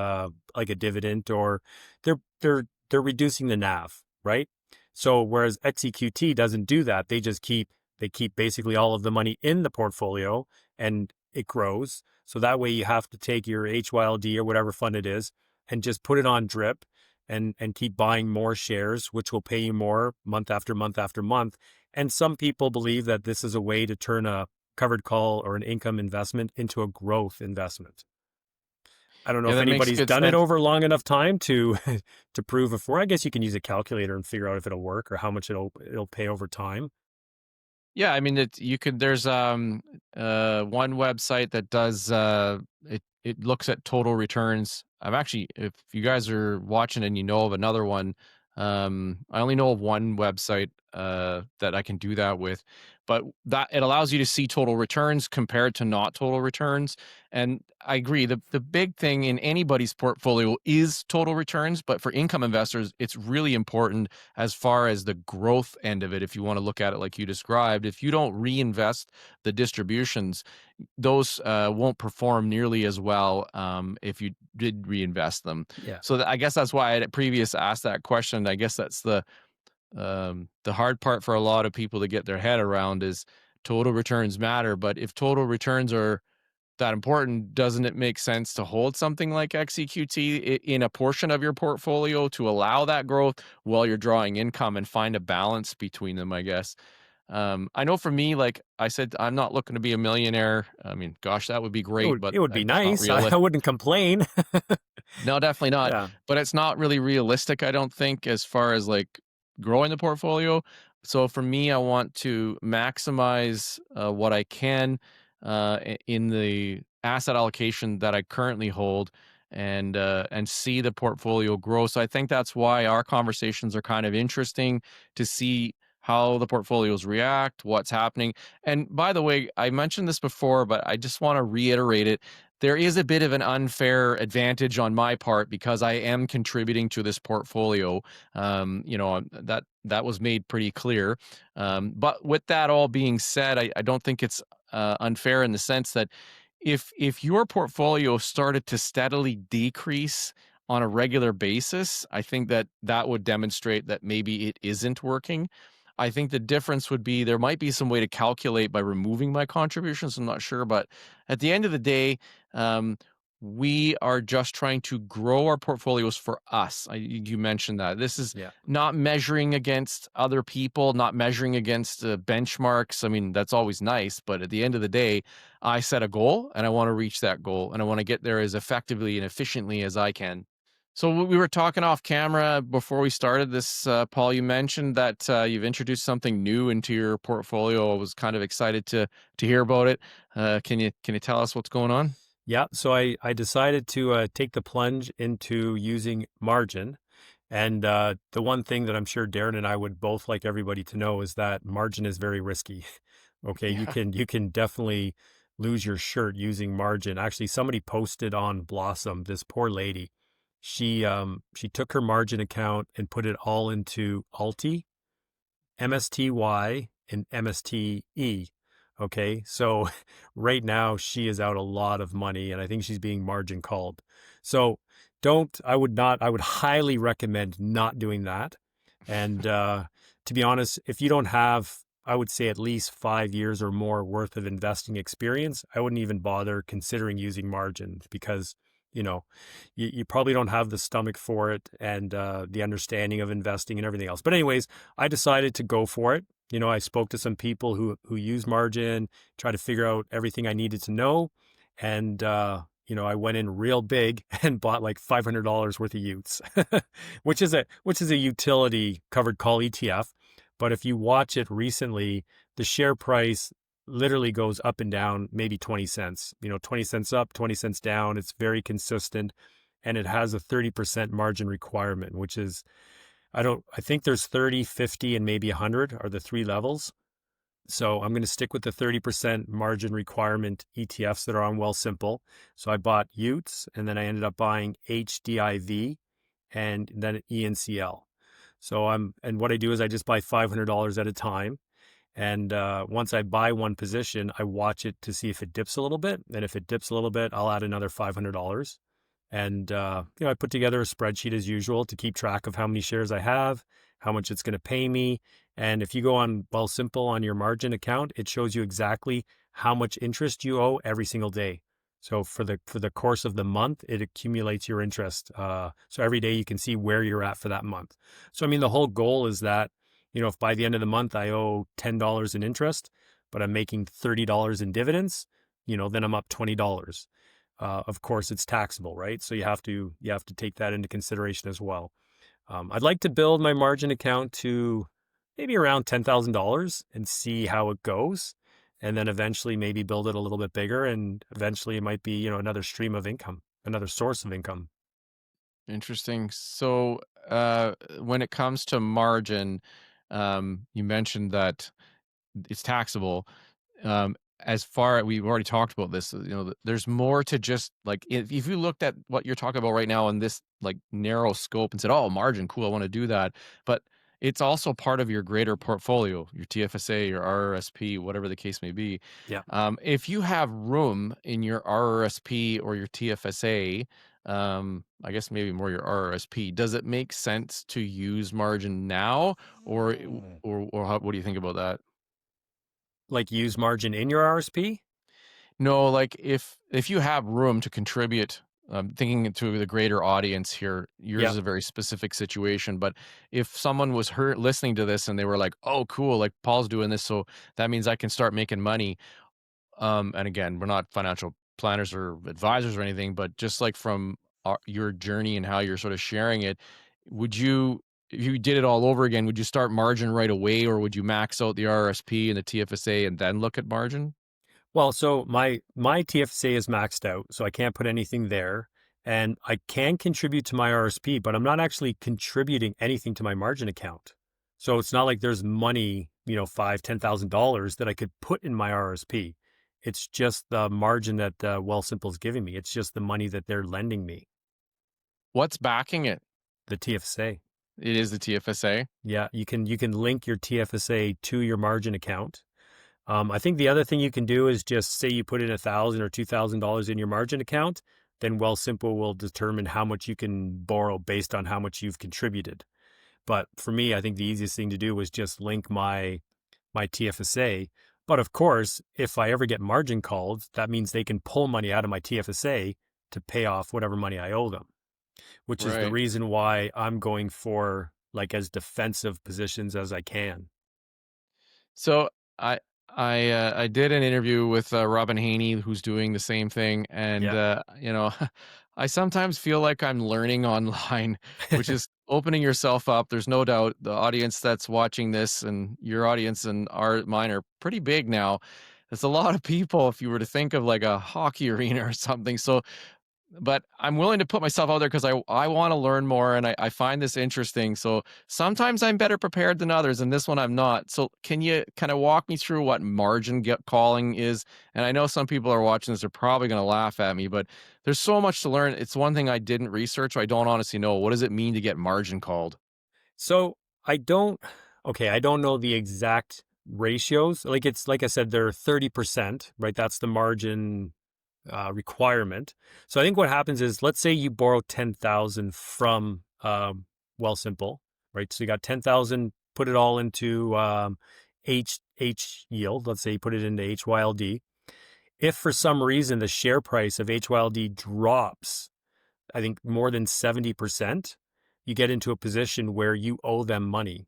like a dividend, or they're reducing the NAV, right? So whereas XEQT doesn't do that, they keep basically all of the money in the portfolio and it grows. So that way you have to take your HYLD or whatever fund it is and just put it on drip and keep buying more shares, which will pay you more month after month after month. And some people believe that this is a way to turn a covered call or an income investment into a growth investment. I don't know
Yeah,
if
that makes
anybody's
good
done it
sense.
over long enough time to to prove it for. I guess you can use a calculator and figure out if it'll work or how much it'll pay over time.
Yeah, I mean, there's one website that does it looks at total returns. I'm actually, if you guys are watching and you know of another one, I only know of one website that I can do that with, but that it allows you to see total returns compared to not total returns. And I agree, the big thing in anybody's portfolio is total returns, but for income investors, it's really important as far as the growth end of it. If you want to look at it like you described, if you don't reinvest the distributions, those won't perform nearly as well if you did reinvest them.
Yeah.
So I guess that's why I had previous asked that question. I guess that's the hard part for a lot of people to get their head around is total returns matter. But if total returns are that important, doesn't it make sense to hold something like XEQT in a portion of your portfolio to allow that growth while you're drawing income and find a balance between them, I guess? I know for me, like I said, I'm not looking to be a millionaire. I mean, gosh, that would be great, but
It would be
it's not
nice. I
realistic.
wouldn't complain.
No, definitely not.
Yeah.
But it's not really realistic, I don't think, as far as like growing the portfolio. So for me, I want to maximize what I can in the asset allocation that I currently hold, and see the portfolio grow. So I think that's why our conversations are kind of interesting to see how the portfolios react, what's happening. And by the way, I mentioned this before, but I just want to reiterate it. There is a bit of an unfair advantage on my part because I am contributing to this portfolio. That was made pretty clear. But with that all being said, I don't think it's unfair in the sense that if your portfolio started to steadily decrease on a regular basis, I think that that would demonstrate that maybe it isn't working. I think the difference would be there might be some way to calculate by removing my contributions. I'm not sure, but at the end of the day, um, we are just trying to grow our portfolios for us. You mentioned that. This is
Yeah.
not measuring against other people, not measuring against benchmarks. I mean, that's always nice, but at the end of the day, I set a goal and I want to reach that goal and I want to get there as effectively and efficiently as I can. So we were talking off camera before we started this, Paul. You mentioned that you've introduced something new into your portfolio. I was kind of excited to hear about it. Can you tell us what's going on?
Yeah. So I decided to take the plunge into using margin. And the one thing that I'm sure Darren and I would both like everybody to know is that margin is very risky. Okay,
Yeah.
you can definitely lose your shirt using margin. Actually, somebody posted on Blossom, this poor lady. She took her margin account and put it all into Alti, MSTY, and MSTE. Okay, so right now she is out a lot of money and I think she's being margin called. So I would highly recommend not doing that. And to be honest, if you don't have, I would say at least 5 years or more worth of investing experience, I wouldn't even bother considering using margins because, you know, you probably don't have the stomach for it and the understanding of investing and everything else. But anyways, I decided to go for it. You know, I spoke to some people who use margin, try to figure out everything I needed to know, and I went in real big and bought like $500 worth of Utes, which is a utility covered call ETF. But if you watch it recently, the share price literally goes up and down, maybe 20 cents. 20 cents up, 20 cents down. It's very consistent, and it has a 30% margin requirement, which is I think there's 30, 50, and maybe 100 are the three levels. So I'm going to stick with the 30% margin requirement ETFs that are on Wealthsimple. So I bought Utes, and then I ended up buying HDIV and then ENCL. And what I do is I just buy $500 at a time. And once I buy one position, I watch it to see if it dips a little bit. And if it dips a little bit, I'll add another $500. And I put together a spreadsheet as usual to keep track of how many shares I have, how much it's going to pay me. And if you go on Wealthsimple on your margin account, it shows you exactly how much interest you owe every single day. So for the course of the month, it accumulates your interest. So every day you can see where you're at for that month. So I mean, the whole goal is that if by the end of the month I owe $10 in interest, but I'm making $30 in dividends, then I'm up $20. Of course, it's taxable, right? So you have to take that into consideration as well. I'd like to build my margin account to maybe around $10,000 and see how it goes, and then eventually maybe build it a little bit bigger, and eventually it might be another stream of income, another source of income.
Interesting. So, when it comes to margin, you mentioned that it's taxable. As far we've already talked about this, there's more to just like if you looked at what you're talking about right now in this like narrow scope and said, "Oh, margin, cool, I want to do that," but it's also part of your greater portfolio, your TFSA, your RRSP, whatever the case may be.
Yeah.
If you have room in your RRSP or your TFSA, I guess maybe more your RRSP, does it make sense to use margin now, or what do you think about that?
Like use margin in your RSP?
No, like if you have room to contribute I'm thinking to the greater audience here. Yours
Yeah.
is a very specific situation, but if someone was listening to this and they were like, "Oh, cool! Like Paul's doing this, so that means I can start making money." And again, we're not financial planners or advisors or anything, but just like from your journey and how you're sort of sharing it, would you, if you did it all over again, would you start margin right away, or would you max out the RRSP and the TFSA and then look at margin?
Well, so my TFSA is maxed out, so I can't put anything there. And I can contribute to my RSP, but I'm not actually contributing anything to my margin account. So it's not like there's money, $5,000, $10,000 that I could put in my RSP. It's just the margin that Wealthsimple is giving me. It's just the money that they're lending me,
What's backing it?
the TFSA.
It is the TFSA.
Yeah, you can link your TFSA to your margin account. I think the other thing you can do is just say you put in $1,000 or $2,000 in your margin account, then Wealthsimple will determine how much you can borrow based on how much you've contributed. But for me, I think the easiest thing to do was just link my TFSA. But of course, if I ever get margin called, that means they can pull money out of my TFSA to pay off whatever money I owe them, which is the
Right.
reason why I'm going for like as defensive positions as I can.
So I I did an interview with Robin Haney, who's doing the same thing, and
Yeah.
I sometimes feel like I'm learning online, which is opening yourself up. There's no doubt the audience that's watching this and your audience and mine are pretty big now. It's a lot of people if you were to think of like a hockey arena or something. So but I'm willing to put myself out there because I want to learn more and I find this interesting. So sometimes I'm better prepared than others, and this one I'm not. So can you kind of walk me through what margin get calling is? And I know some people are watching this, are probably going to laugh at me, but there's so much to learn. It's one thing I didn't research. So I don't honestly know. What does it mean to get margin called?
So I don't, okay, I don't know the exact ratios. Like it's, like I said, they're 30%, right? That's the margin requirement. So I think what happens is, let's say you borrow 10,000 from Wealthsimple, right? So you got 10,000, put it all into H yield. Let's say you put it into HYLD. If for some reason the share price of HYLD drops, I think more than 70%, you get into a position where you owe them money.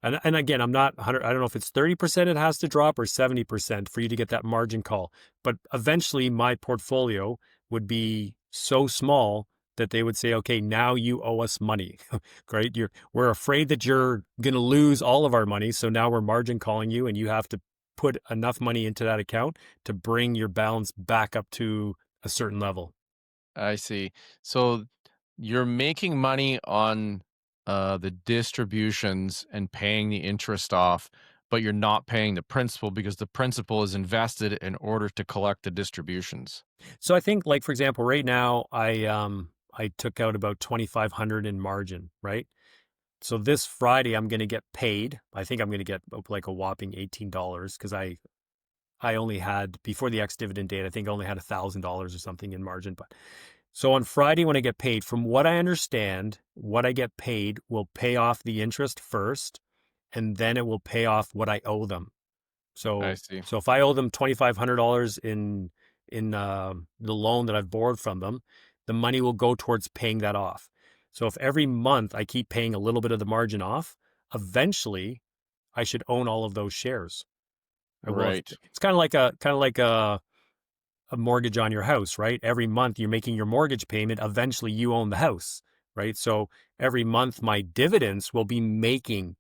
And again, I'm not 100, I don't know if it's 30% it has to drop or 70% for you to get that margin call. But eventually my portfolio would be so small that they would say, okay, now you owe us money, right? We're afraid that you're going to lose all of our money. So now we're margin calling you and you have to put enough money into that account to bring your balance back up to a certain level.
I see. So you're making money on the distributions and paying the interest off, but you're not paying the principal because the principal is invested in order to collect the distributions.
So I think, like, for example, right now I took out about 2,500 in margin, right? So this Friday I'm going to get paid. I think I'm going to get like a whopping $18 because I only had, before the ex-dividend date, I think I only had $1,000 or something in margin. But so on Friday when I get paid, from what I understand, what I get paid will pay off the interest first, and then it will pay off what I owe them.
I
So
see.
so if I owe them $2,500 in the loan that I've borrowed from them, the money will go towards paying that off. So if every month I keep paying a little bit of the margin off, eventually I should own all of those shares. I will.
Right.
It's kind of like a mortgage on your house, right? Every month you're making your mortgage payment. Eventually you own the house, right? So every month my dividends will be making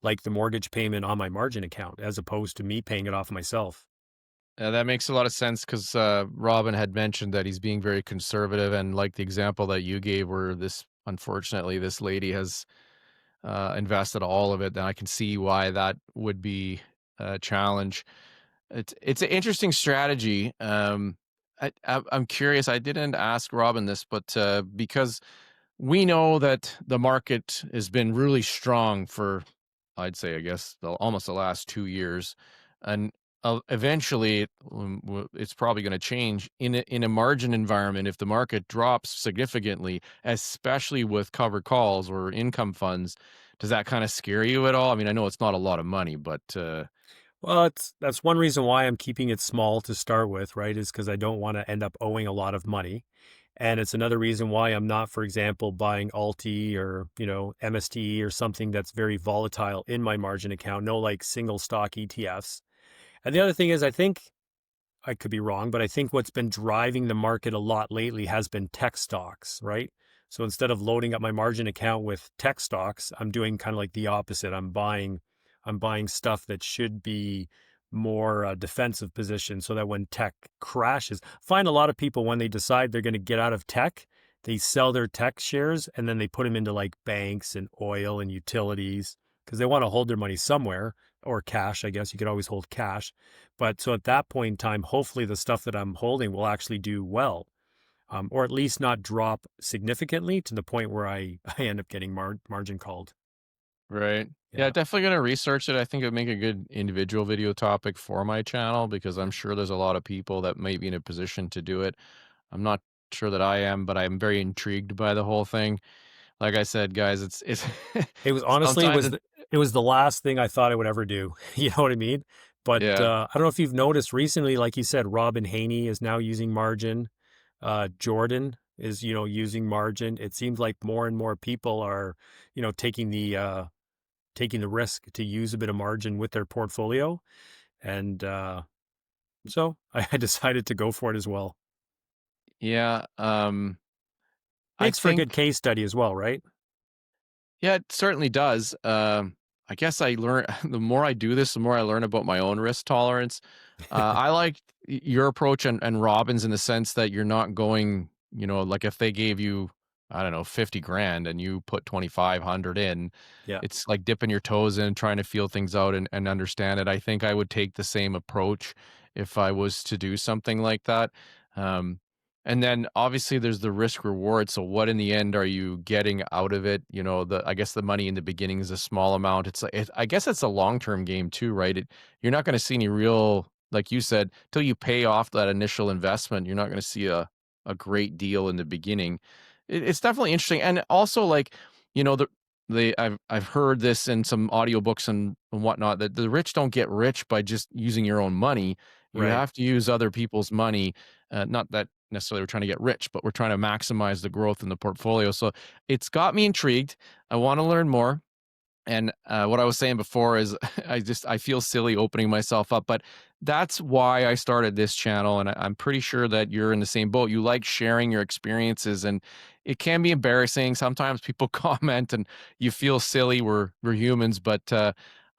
like the mortgage payment on my margin account as opposed to me paying it off myself.
That makes a lot of sense because Robin had mentioned that he's being very conservative, and like the example that you gave, where this unfortunately this lady has invested all of it, then I can see why that would be a challenge. It's an interesting strategy. I'm curious. I didn't ask Robin this, but because we know that the market has been really strong for, I'd say, I guess, almost the last 2 years, and eventually it's probably going to change in a margin environment. If the market drops significantly, especially with covered calls or income funds, does that kind of scare you at all? I mean, I know it's not a lot of money, but
Well, that's one reason why I'm keeping it small to start with, right? Is because I don't want to end up owing a lot of money. And it's another reason why I'm not, for example, buying Alti or, MST or something that's very volatile in my margin account. No like single stock ETFs. And the other thing is, I think I could be wrong, but I think what's been driving the market a lot lately has been tech stocks, right? So instead of loading up my margin account with tech stocks, I'm doing kind of like the opposite. I'm buying stuff that should be more defensive position so that when tech crashes, find a lot of people when they decide they're going to get out of tech, they sell their tech shares and then they put them into like banks and oil and utilities because they want to hold their money somewhere, or cash. I guess you could always hold cash. But so at that point in time, hopefully the stuff that I'm holding will actually do well, or at least not drop significantly to the point where I end up getting margin called.
Right. Yeah,
Yeah.
definitely gonna research it. I think it would make a good individual video topic for my channel because I'm sure there's a lot of people that may be in a position to do it. I'm not sure that I am, but I'm very intrigued by the whole thing. Like I said, guys, it's
It was honestly,
sometimes it,
it was the last thing I thought I would ever do. You know what I mean? But
yeah.
I don't know if you've noticed recently, like you said, Robin Haney is now using margin. Jordan is, using margin. It seems like more and more people are, taking the risk to use a bit of margin with their portfolio. And so I decided to go for it as well.
Yeah. I
Makes for a good
think
case study as well, right?
Yeah, it certainly does. I guess I learn the more I do this, the more I learn about my own risk tolerance. I like your approach and Robin's in the sense that you're not going, like if they gave you, I don't know, 50 grand and you put 2,500 in,
Yeah.
it's like dipping your toes in, trying to feel things out and understand it. I think I would take the same approach if I was to do something like that. Um, and then obviously there's the risk reward. So what in the end are you getting out of it? I guess the money in the beginning is a small amount. I guess it's a long-term game too, right? You're not going to see any real, like you said, till you pay off that initial investment, you're not going to see a great deal in the beginning. It's definitely interesting. And also like, you know, I've heard this in some audiobooks and whatnot that the rich don't get rich by just using your own money. You
Right.
have to use other people's money. Not that necessarily we're trying to get rich, but we're trying to maximize the growth in the portfolio. So it's got me intrigued. I want to learn more. And what I was saying before is I feel silly opening myself up, but that's why I started this channel. And I'm pretty sure that you're in the same boat. You like sharing your experiences, and it can be embarrassing. Sometimes people comment, and you feel silly. We're humans, but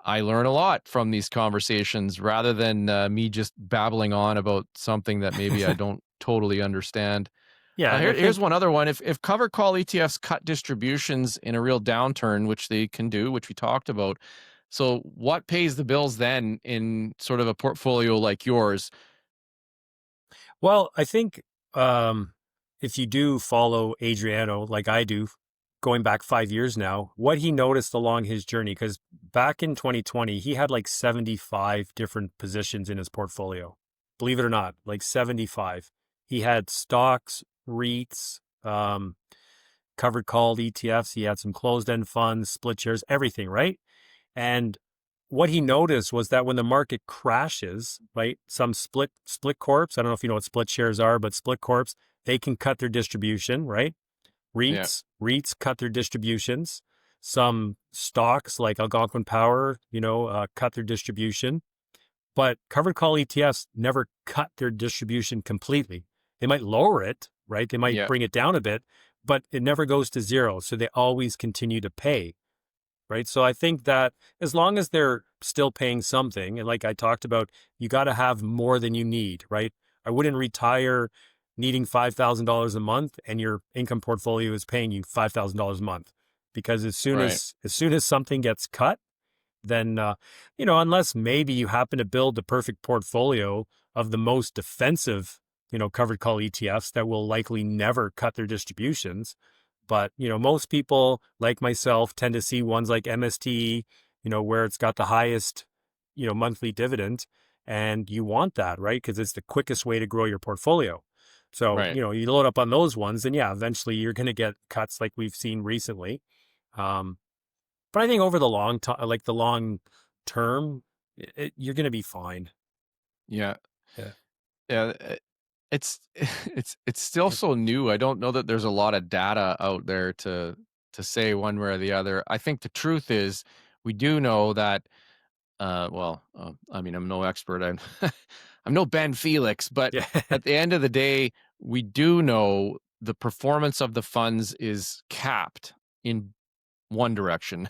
I learn a lot from these conversations rather than me just babbling on about something that maybe I don't totally understand.
Yeah. And I
Here's
think,
one other one. If covered call ETFs cut distributions in a real downturn, which they can do, which we talked about, so what pays the bills then in sort of a portfolio like yours?
well, I think um, if you do follow Adriano, like I do, going back 5 years now, what he noticed along his journey, because back in 2020, he had like 75 different positions in his portfolio. Believe it or not, like 75. He had stocks, REITs, covered called ETFs. He had some closed end funds, split shares, everything, right? And what he noticed was that when the market crashes, right, some split corps, I don't know if you know what split shares are, but split corps, they can cut their distribution, right?
Yeah,
REITs cut their distributions. Some stocks like Algonquin Power, cut their distribution. But covered call ETFs never cut their distribution completely. They might lower it, right? They might
yeah,
bring it down a bit, but it never goes to zero. So they always continue to pay, right? So I think that as long as they're still paying something, and like I talked about, you got to have more than you need, right? I wouldn't retire needing $5,000 a month and your income portfolio is paying you $5,000 a month, because as soon
right,
as as soon as something gets cut, then unless maybe you happen to build the perfect portfolio of the most defensive, covered call ETFs that will likely never cut their distributions. But most people like myself tend to see ones like MST, where it's got the highest, monthly dividend, and you want that, right? Because it's the quickest way to grow your portfolio. So
right.
you load up on those ones, and yeah, eventually you're going to get cuts like we've seen recently. Um, but I think over the long time, like the long term, you're going to be fine.
Yeah,
Yeah.
yeah. It's it's still so new. I don't know that there's a lot of data out there to say one way or the other. I think the truth is we do know that I mean, I'm no expert. I'm I'm no Ben Felix, but
Yeah.
at the end of the day, we do know the performance of the funds is capped in one direction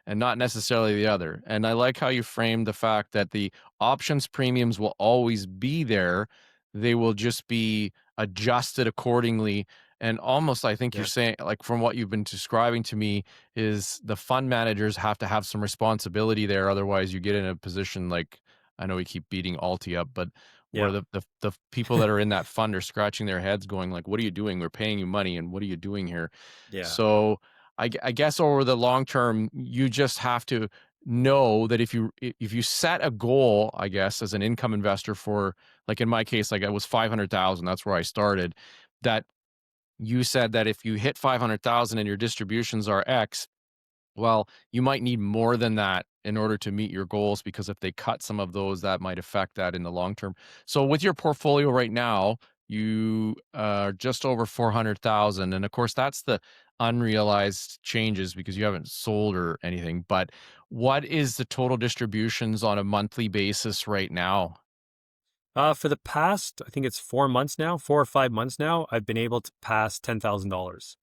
and not necessarily the other. And I like how you framed the fact that the options premiums will always be there. They will just be adjusted accordingly. And almost, I think you're
Yeah.
saying, like from what you've been describing to me, is the fund managers have to have some responsibility there. Otherwise, you get in a position like, I know we keep beating Alti up, but where
Yeah.
the people that are in that fund are scratching their heads going like, what are you doing? We're paying you money. And what are you doing here?
Yeah.
So I guess over the long term, you just have to know that if you set a goal, I guess, as an income investor for, like in my case, like it was 500,000, that's where I started, that you said that if you hit 500,000 and your distributions are X, well, you might need more than that in order to meet your goals, because if they cut some of those, that might affect that in the long term. So with your portfolio right now, you are just over 400,000, and of course that's the unrealized changes because you haven't sold or anything. But what is the total distributions on a monthly basis right now?
For the past, I think it's 4 months now, 4 or 5 months now, I've been able to pass $10,000.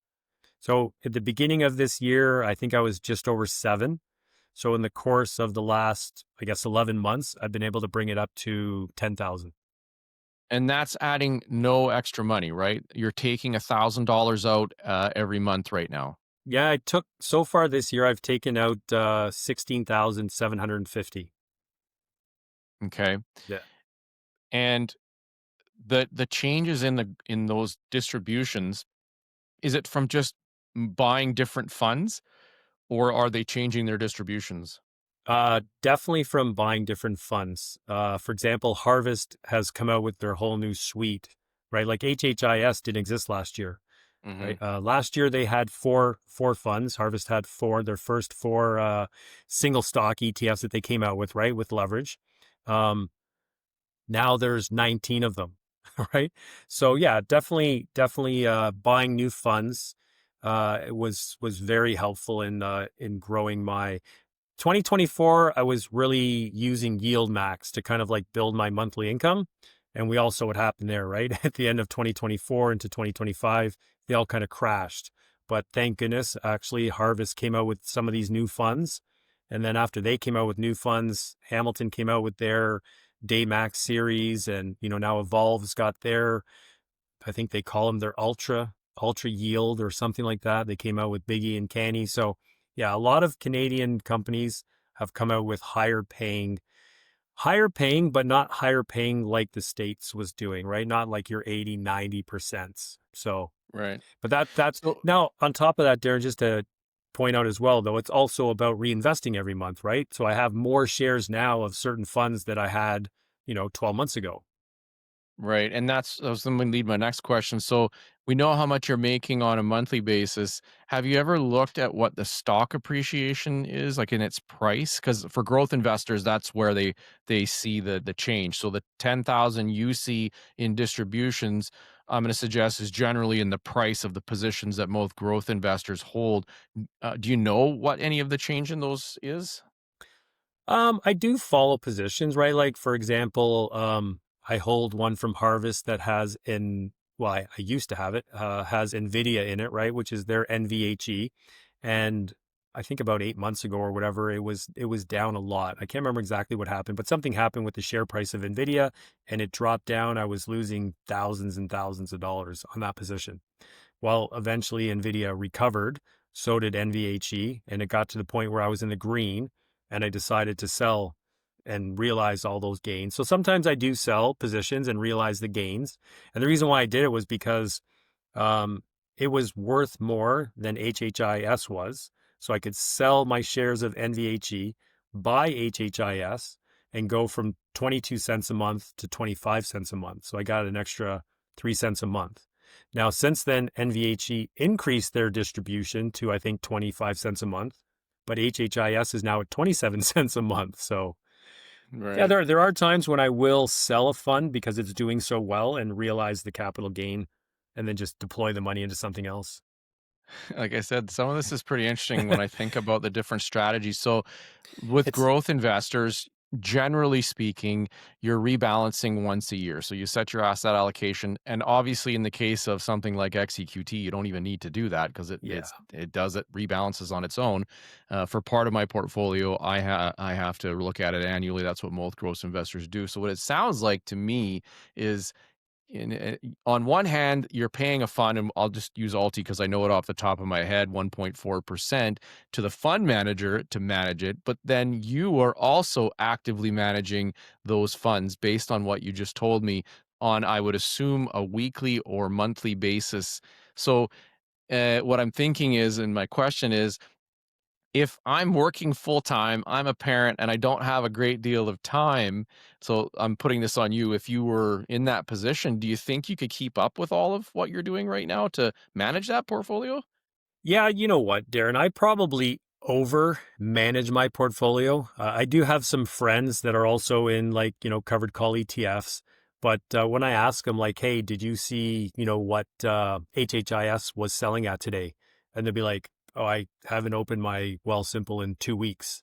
So at the beginning of this year, I think I was just over seven. So in the course of the last, I guess, 11 months, I've been able to bring it up to 10,000.
And that's adding no extra money, right? You're taking $1,000 out every month right now.
Yeah, I took so far this year, I've taken out 16,750.
Okay.
Yeah.
And the changes in those distributions, is it from just buying different funds, or are they changing their distributions?
Definitely from buying different funds. For example, Harvest has come out with their whole new suite, right? Like HHIS didn't exist last year,
Hmm.
right? Last year they had four funds. Harvest had four, their first four single stock ETFs that they came out with, right, with leverage. Um, Now there's 19 of them, right? So yeah, definitely buying new funds was very helpful in growing my 2024. I was really using YieldMax to kind of like build my monthly income. And we all saw what happened there, right? At the end of 2024 into 2025, they all kind of crashed. But thank goodness, actually, Harvest came out with some of these new funds. And then after they came out with new funds, Hamilton came out with their Daymax series. And, now Evolve's got their, I think they call them their ultra yield or something like that. They came out with Biggie and Canny. So yeah, a lot of Canadian companies have come out with higher paying, but not higher paying like the States was doing, right? Not like your 80, 90%. So,
Right.
but that's
So
now on top of that, Darren, just to point out as well, though, it's also about reinvesting every month, right? So I have more shares now of certain funds that I had, 12 months ago.
right, and that was going to lead my next question. So we know how much you're making on a monthly basis. Have you ever looked at what the stock appreciation is, like in its price? Because for growth investors, that's where they see the change. So the 10,000 you see in distributions, I'm going to suggest is generally in the price of the positions that most growth investors hold. Do you know what any of the change in those is?
I do follow positions, right? Like for example, I hold one from Harvest that I used to have it, has NVIDIA in it, right? Which is their NVHE. And I think about 8 months ago or whatever, it was down a lot. I can't remember exactly what happened, but something happened with the share price of NVIDIA and it dropped down. I was losing thousands and thousands of dollars on that position. Well, eventually NVIDIA recovered, so did NVHE, and it got to the point where I was in the green and I decided to sell and realize all those gains. So sometimes I do sell positions and realize the gains. And the reason why I did it was because um, it was worth more than HHIS was. So I could sell my shares of NVHE, buy HHIS, and go from 22 cents a month to 25 cents a month. So I got an extra 3 cents a month. Now, since then, NVHE increased their distribution to, I think, 25 cents a month, but HHIS is now at 27 cents a month. So Yeah,
Right.
there are times when I will sell a fund because it's doing so well and realize the capital gain and then just deploy the money into something else.
Like I said, some of this is pretty interesting when I think about the different strategies. So, with
It's
growth investors, generally speaking, you're rebalancing once a year. So, you set your asset allocation, and obviously, in the case of something like XEQT, you don't even need to do that because
yeah.
it does it rebalances on its own. For part of my portfolio, I have to look at it annually. That's what most growth investors do. So, what it sounds like to me is on one hand, you're paying a fund, and I'll just use Alti because I know it off the top of my head, 1.4% to the fund manager to manage it. But then you are also actively managing those funds based on what you just told me on, I would assume, a weekly or monthly basis. So, what I'm thinking is, and my question is, if I'm working full time, I'm a parent and I don't have a great deal of time. So I'm putting this on you. If you were in that position, do you think you could keep up with all of what you're doing right now to manage that portfolio?
Yeah, you know what, Darren? I probably over manage my portfolio. I do have some friends that are also in like, covered call ETFs. But when I ask them, like, hey, did you see, what HHIS was selling at today? And they'll be like, oh, I haven't opened my Wealthsimple in 2 weeks.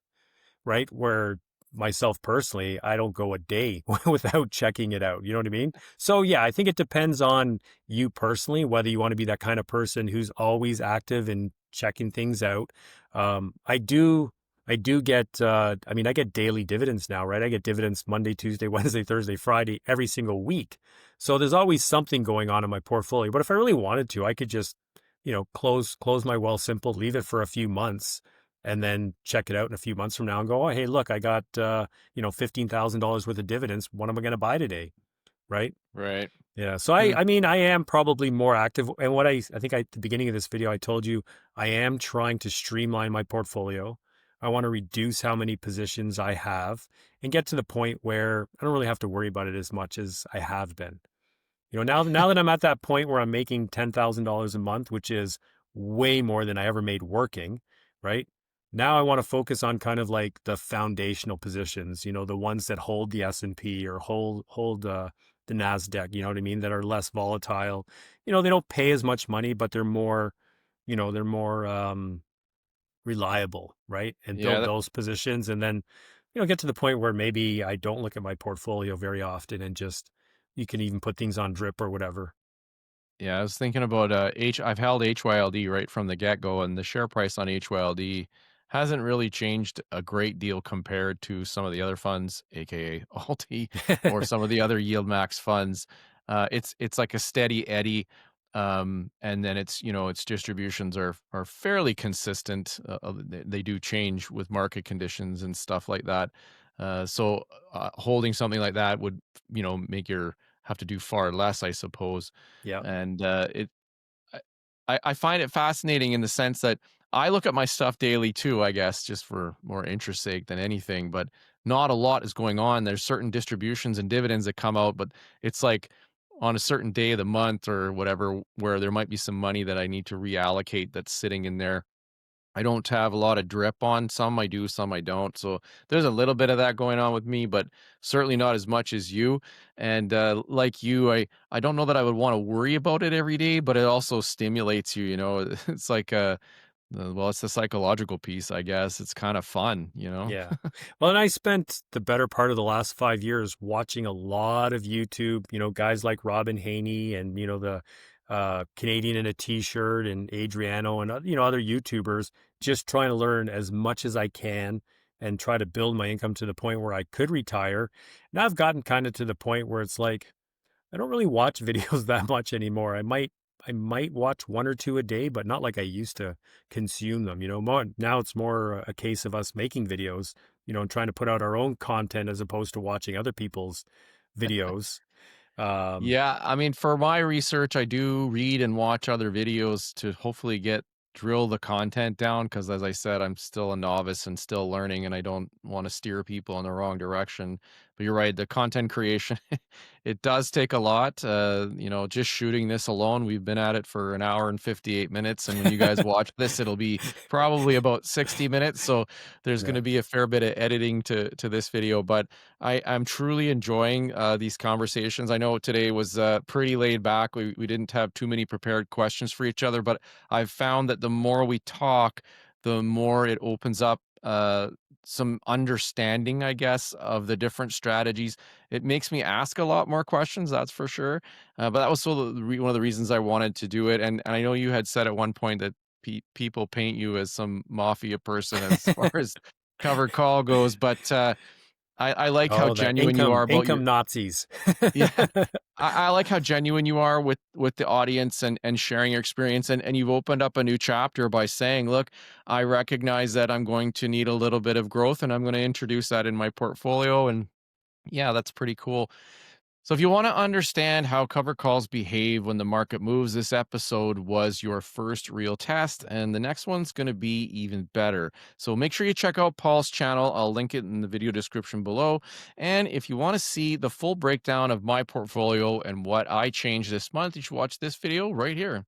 Right? Where myself personally, I don't go a day without checking it out. You know what I mean? So yeah, I think it depends on you personally, whether you want to be that kind of person who's always active and checking things out. I do get, I mean, I get daily dividends now, right? I get dividends Monday, Tuesday, Wednesday, Thursday, Friday, every single week. So there's always something going on in my portfolio. But if I really wanted to, I could just, close my Wealthsimple, leave it for a few months and then check it out in a few months from now and go, oh, hey, look, I got, $15,000 worth of dividends. What am I going to buy today? Right.
Right.
Yeah. So
Hmm.
I mean, I am probably more active. And what I think at the beginning of this video, I told you, I am trying to streamline my portfolio. I want to reduce how many positions I have and get to the point where I don't really have to worry about it as much as I have been. Now that I'm at that point where I'm making $10,000 a month, which is way more than I ever made working, right? Now I want to focus on kind of like the foundational positions, the ones that hold the S&P or hold the Nasdaq, you know what I mean, that are less volatile. They don't pay as much money, but they're more reliable, right? And
Yeah.
build those positions and then, get to the point where maybe I don't look at my portfolio very often and just you can even put things on drip or whatever.
Yeah, I was thinking about I've held HYLD right from the get-go, and the share price on HYLD hasn't really changed a great deal compared to some of the other funds, aka Alti, or some of the other YieldMax funds. It's like a steady eddy, and then its distributions are fairly consistent. They do change with market conditions and stuff like that. Holding something like that would make your have to do far less, I suppose.
Yeah.
And it I find it fascinating in the sense that I look at my stuff daily too, I guess, just for more interest sake than anything, but not a lot is going on. There's certain distributions and dividends that come out, but it's like on a certain day of the month or whatever, where there might be some money that I need to reallocate that's sitting in there. I don't have a lot of drip on. Some I do, some I don't. So there's a little bit of that going on with me, but certainly not as much as you. And like you, I don't know that I would want to worry about it every day, but it also stimulates you. It's like well, it's the psychological piece, I guess. It's kind of fun.
Yeah. Well, and I spent the better part of the last 5 years watching a lot of YouTube, guys like Robin Haney and, the Canadian in a T-shirt and Adriano and, other YouTubers, just trying to learn as much as I can and try to build my income to the point where I could retire. And I've gotten kind of to the point where it's like, I don't really watch videos that much anymore. I might watch one or two a day, but not like I used to consume them. Now it's more a case of us making videos, and trying to put out our own content as opposed to watching other people's videos. Um,
Yeah, I mean, for my research, I do read and watch other videos to hopefully drill the content down because, as I said, I'm still a novice and still learning, and I don't want to steer people in the wrong direction. But you're right, the content creation, it does take a lot. Just shooting this alone, we've been at it for an hour and 58 minutes. And when you guys watch this, it'll be probably about 60 minutes. So there's going
Yeah.
to be a fair bit of editing to this video. But I'm truly enjoying these conversations. I know today was pretty laid back. We didn't have too many prepared questions for each other, but I've found that the more we talk, the more it opens up some understanding, I guess, of the different strategies. It makes me ask a lot more questions, that's for sure. But that was one of the reasons I wanted to do it. And I know you had said at one point that people paint you as some mafia person as far as covered call goes, but I like how
Oh, the
genuine you are
income
about your.
income Nazis.
Yeah. I like how genuine you are with the audience and sharing your experience, and you've opened up a new chapter by saying, look, I recognize that I'm going to need a little bit of growth and I'm going to introduce that in my portfolio. And yeah, that's pretty cool. So if you want to understand how cover calls behave when the market moves, this episode was your first real test, and the next one's going to be even better. So make sure you check out Paul's channel. I'll link it in the video description below. And if you want to see the full breakdown of my portfolio and what I changed this month, you should watch this video right here.